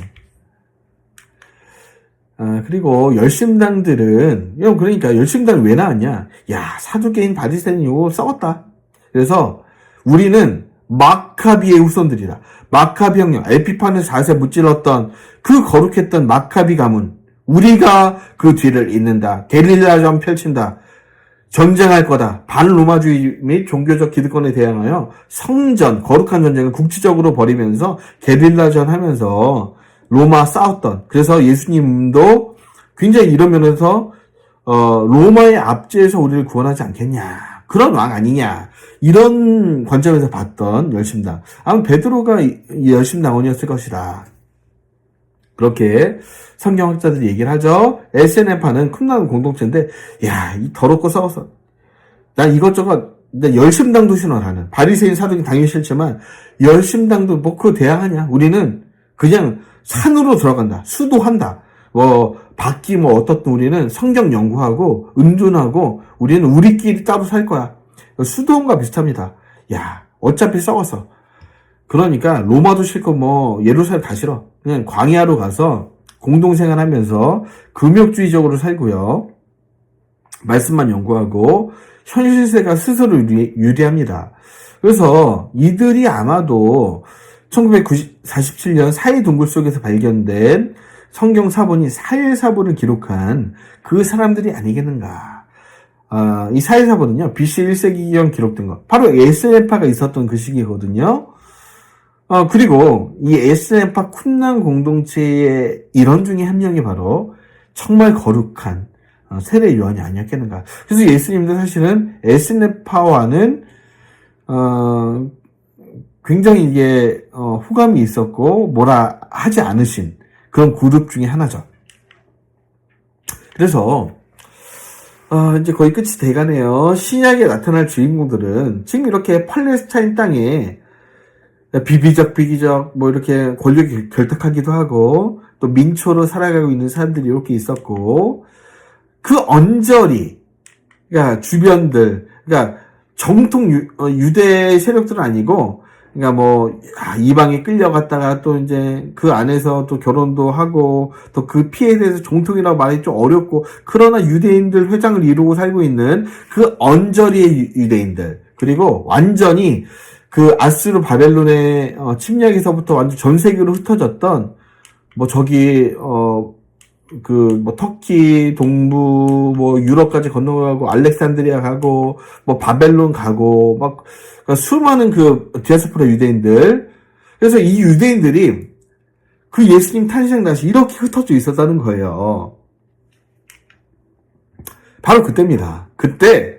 그리고 열심당들은 그러니까 열심당 왜 나왔냐? 야 사두개인 바리새인 이거 썩었다. 그래서 우리는 마카비의 후손들이다. 마카비 혁명, 에피판을 4세 무찔렀던 그 거룩했던 마카비 가문, 우리가 그 뒤를 잇는다. 게릴라전 펼친다. 전쟁할 거다. 반로마주의 및 종교적 기득권에 대항하여 성전, 거룩한 전쟁을 국지적으로 벌이면서 게릴라전 하면서 로마 싸웠던, 그래서 예수님도 굉장히 이런 면에서 로마의 압제에서 우리를 구원하지 않겠냐, 그런 왕 아니냐, 이런 관점에서 봤던 열심당. 아마 베드로가 이 열심당원이었을 것이다. 그렇게 성경학자들이 얘기를 하죠. SNF파는 큰 공동체인데, 야, 이 더럽고 썩었어. 난 이것저것, 열심당도 신원하는, 바리새인 사두개 당연히 싫지만, 열심당도 뭐 그거 대항하냐. 우리는 그냥 산으로 들어간다. 수도한다. 밖이 어떻든 우리는 성경 연구하고, 은둔하고, 우리는 우리끼리 따로 살 거야. 수도원과 비슷합니다. 야, 어차피 썩었어. 그러니까 로마도 싫고 예루살렘 다 싫어. 그냥 광야로 가서 공동생활 하면서 금욕주의적으로 살고요. 말씀만 연구하고 현실세가 스스로 유리합니다. 그래서 이들이 아마도 1947년 사해 동굴 속에서 발견된 성경 사본이 사일사본을 기록한 그 사람들이 아니겠는가. 이 사일사본은요, BC 1세기경 기록된 것. 바로 SNF파가 있었던 그 시기거든요. 그리고 이 SNF파 쿤난 공동체의 일원 중에 한 명이 바로 정말 거룩한 세례 요한이 아니었겠는가. 그래서 예수님도 사실은 SNF파와는 굉장히 이게 호감이 있었고 뭐라 하지 않으신 그런 그룹 중에 하나죠. 그래서 이제 거의 끝이 돼가네요. 신약에 나타날 주인공들은 지금 이렇게 팔레스타인 땅에 비기적 이렇게 권력이 결탁하기도 하고 또 민초로 살아가고 있는 사람들이 이렇게 있었고, 그 언저리, 그러니까 주변들, 그러니까 정통 유대 세력들은 아니고, 그러니까 이방에 끌려갔다가 또 이제 그 안에서 또 결혼도 하고 또 그 피해에 대해서 종통이라고 말이 좀 어렵고, 그러나 유대인들 회장을 이루고 살고 있는 그 언저리의 유대인들, 그리고 완전히 그 아수르 바벨론의 침략에서부터 완전 전 세계로 흩어졌던 터키 동부 유럽까지 건너가고 알렉산드리아 가고 바벨론 가고 그러니까 수많은 그 디아스포라 유대인들. 그래서 이 유대인들이 그 예수님 탄생 당시 이렇게 흩어져 있었다는 거예요. 바로 그때입니다. 그때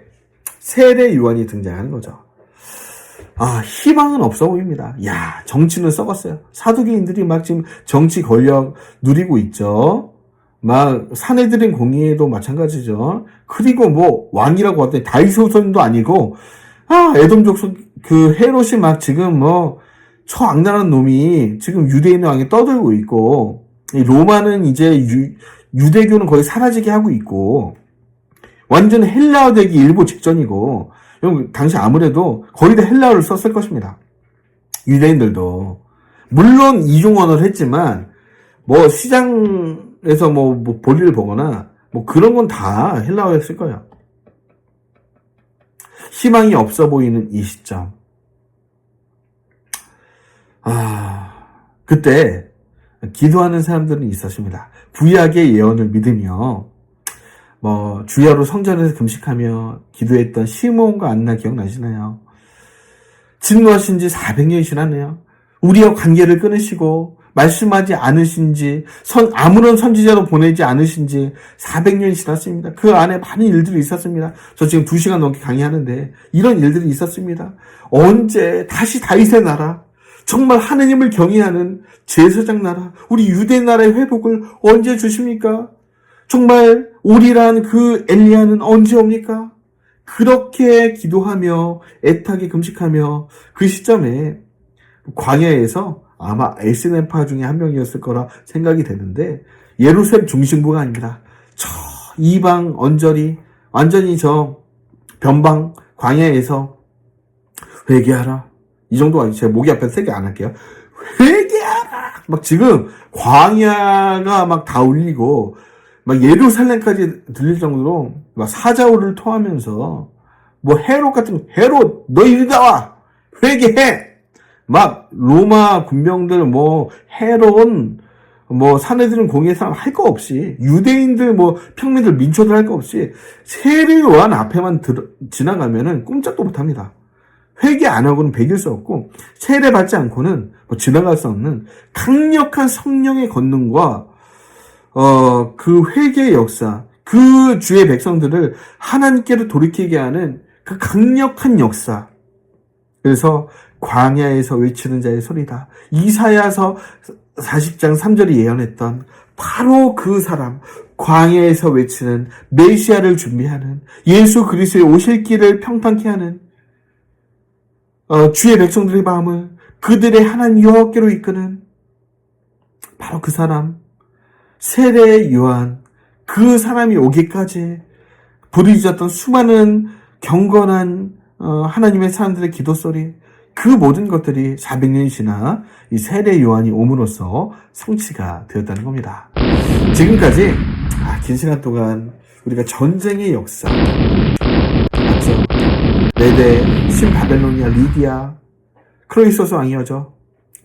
세례 요한이 등장하는 거죠. 희망은 없어 보입니다. 야, 정치는 썩었어요. 사두개인들이 지금 정치 권력 누리고 있죠. 사내들인 공의에도 마찬가지죠. 그리고 왕이라고 하더니 다윗 후손도 아니고, 에돔족 그 헤롯이 지금 처악랄한 놈이 지금 유대인 왕에 떠들고 있고, 로마는 이제 유대교는 거의 사라지게 하고 있고, 완전 헬라어 되기 일보 직전이고, 당시 아무래도 거의 다 헬라어를 썼을 것입니다. 유대인들도. 물론 이중언어를 했지만, 시장에서 볼일을 보거나, 그런 건 다 헬라어였을 거예요. 희망이 없어 보이는 이 시점. 그때 기도하는 사람들은 있었습니다. 구약의 예언을 믿으며 주야로 성전에서 금식하며 기도했던 시므온과 안나 기억나시나요? 진노하신 지 400년이 지났네요. 우리와 관계를 끊으시고 말씀하지 않으신지 아무런 선지자도 보내지 않으신지 400년이 지났습니다. 그 안에 많은 일들이 있었습니다. 저 지금 2시간 넘게 강의하는데 이런 일들이 있었습니다. 언제 다시 다윗의 나라, 정말 하느님을 경외하는 제사장 나라, 우리 유대 나라의 회복을 언제 주십니까? 정말 오리란 그 엘리야는 언제 옵니까? 그렇게 기도하며 애타게 금식하며 그 시점에 광야에서 아마 SNF파 중에 한 명이었을 거라 생각이 되는데 예루살렘 중심부가 아닙니다. 저 이방 언저리 완전히 저 변방 광야에서 회개하라. 이 정도가 제가 목이 앞에서 세게 안 할게요. 회개하라. 막 지금 광야가 막 다 울리고 막 예루살렘까지 들릴 정도로 막 사자오를 토하면서 헤롯 같은 헤롯 너 이리 나와 회개해. 막 로마 군병들 헤롯 사내들은 공의의 사람 할 거 없이 유대인들 평민들 민초들 할 거 없이 세례 요한 앞에만 지나가면은 꼼짝도 못 합니다. 회개 안 하고는 배길 수 없고 세례 받지 않고는 지나갈 수 없는 강력한 성령의 권능과 그 회개의 역사, 그 주의 백성들을 하나님께로 돌이키게 하는 그 강력한 역사. 그래서 광야에서 외치는 자의 소리다. 이사야서 40장 3절이 예언했던 바로 그 사람, 광야에서 외치는 메시아를 준비하는 예수 그리스도의 오실 길을 평탄케 하는 주의 백성들의 마음을 그들의 하나님 여호와께로 이끄는 바로 그 사람, 세례 요한, 그 사람이 오기까지 부르짖었던 수많은 경건한 하나님의 사람들의 기도 소리, 그 모든 것들이 400년이 지나 이 세례 요한이 옴으로써 성취가 되었다는 겁니다. 지금까지 긴 시간 동안 우리가 전쟁의 역사, 맞죠? 메대, 신바벨로니아, 리디아, 크로이소스 왕이었죠.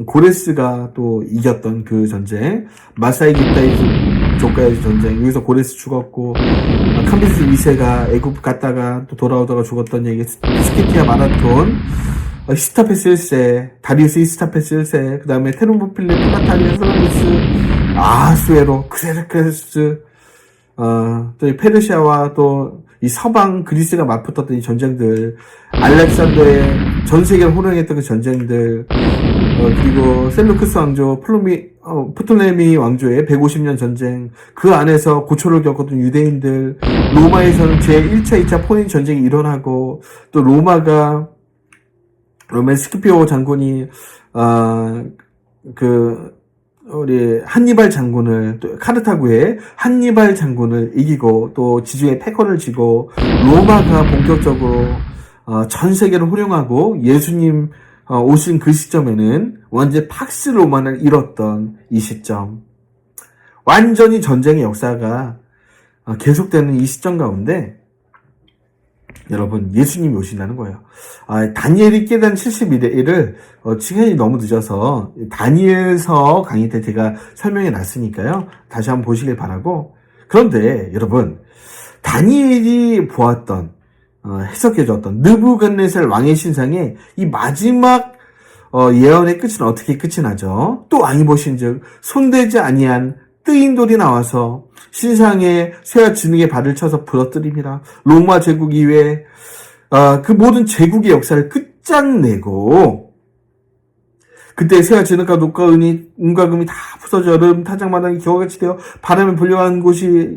고레스가 또 이겼던 그 전쟁, 마사이 깃다의 조카의 전쟁, 여기서 고레스 죽었고, 캄비스 2세가 애굽 갔다가 또 돌아오다가 죽었던 얘기, 스키티아 마라톤, 히스타페스 1세, 다리우스 히스타페스 1세, 그 다음에 테르모필레, 플라타니아, 솔라미스, 아수에로, 크레르케스, 또 페르시아와 또 이 서방 그리스가 맞붙었던 이 전쟁들, 알렉산더의 전 세계를 호령했던 그 전쟁들, 그리고 셀루크스 왕조, 프톨레미 왕조의 150년 전쟁, 그 안에서 고초를 겪었던 유대인들, 로마에서는 제1차, 2차 포닌 전쟁이 일어나고, 또 로마의 스키피오 장군이, 우리 한니발 장군을 또 카르타고의 한니발 장군을 이기고 또 지중해 패권을 쥐고 로마가 본격적으로 전 세계를 호령하고 예수님 오신 그 시점에는 완전 팍스 로마를 이뤘던 이 시점, 완전히 전쟁의 역사가 계속되는 이 시점 가운데 여러분 예수님이 오신다는 거예요. 다니엘이 깨달은 71을 시간이 너무 늦어서 다니엘서 강의 때 제가 설명해 놨으니까요. 다시 한번 보시길 바라고. 그런데 여러분 다니엘이 보았던 해석해 줬던 느부갓네살 왕의 신상의 이 마지막 예언의 끝은 어떻게 끝이 나죠? 또 왕이 보신즉 손대지 아니한 뜨인 돌이 나와서 신상의 쇠와 진흙에 발을 쳐서 부러뜨립니다. 로마 제국 이외에 그 모든 제국의 역사를 끝장내고 그때 쇠와 진흙과 녹과 은과 금이 다 부서져 여름 타작마당이 겨우같이 되어 바람에 불려간 곳이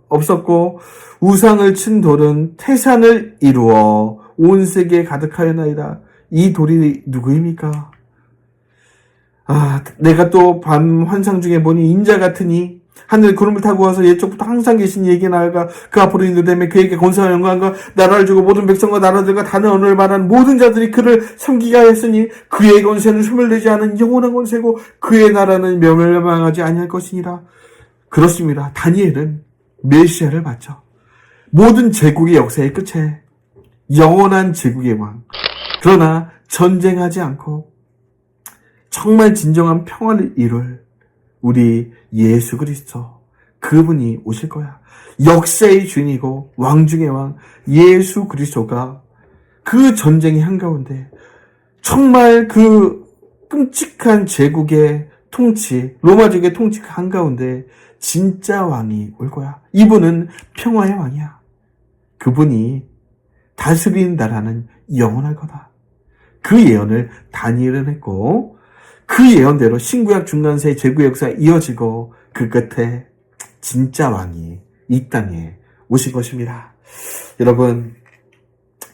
없었고 우상을 친 돌은 태산을 이루어 온 세계에 가득하였나이다. 이 돌이 누구입니까? 내가 또 밤 환상 중에 보니 인자 같으니 하늘 구름을 타고 와서 옛적부터 항상 계신 이에게 나아가 그 앞으로 인도되며 그에게 권세와 영광과 나라를 주고 모든 백성과 나라들과 다른 언어를 말하는 모든 자들이 그를 섬기게 하였으니 그의 권세는 소멸되지 않은 영원한 권세고 그의 나라는 멸망하지 아니할 것이니라. 그렇습니다. 다니엘은 메시아를 봤죠. 모든 제국의 역사의 끝에 영원한 제국의 왕, 그러나 전쟁하지 않고 정말 진정한 평화를 이룰 우리 예수 그리스도, 그분이 오실 거야. 역사의 주인이고 왕 중의 왕 예수 그리스도가 그 전쟁의 한가운데 정말 그 끔찍한 제국의 통치, 로마족의 통치 한가운데 진짜 왕이 올 거야. 이분은 평화의 왕이야. 그분이 다스리는 나라는 영원할 거다. 그 예언을 다니엘은 했고, 그 예언대로 신구약 중간세 제국의 역사가 이어지고 그 끝에 진짜 왕이 이 땅에 오실 것입니다. 여러분,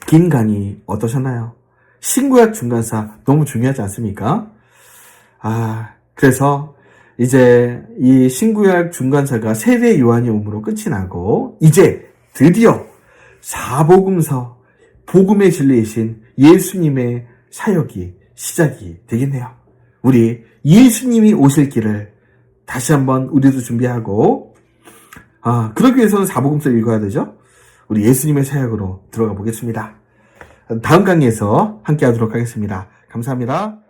긴 강의 어떠셨나요? 신구약 중간사 너무 중요하지 않습니까? 그래서 이제 이 신구약 중간사가 세례 요한이 오므로 끝이 나고 이제 드디어 사복음서, 복음의 진리이신 예수님의 사역이 시작이 되겠네요. 우리 예수님이 오실 길을 다시 한번 우리도 준비하고, 그러기 위해서는 사복음서를 읽어야 되죠. 우리 예수님의 사역으로 들어가 보겠습니다. 다음 강의에서 함께 하도록 하겠습니다. 감사합니다.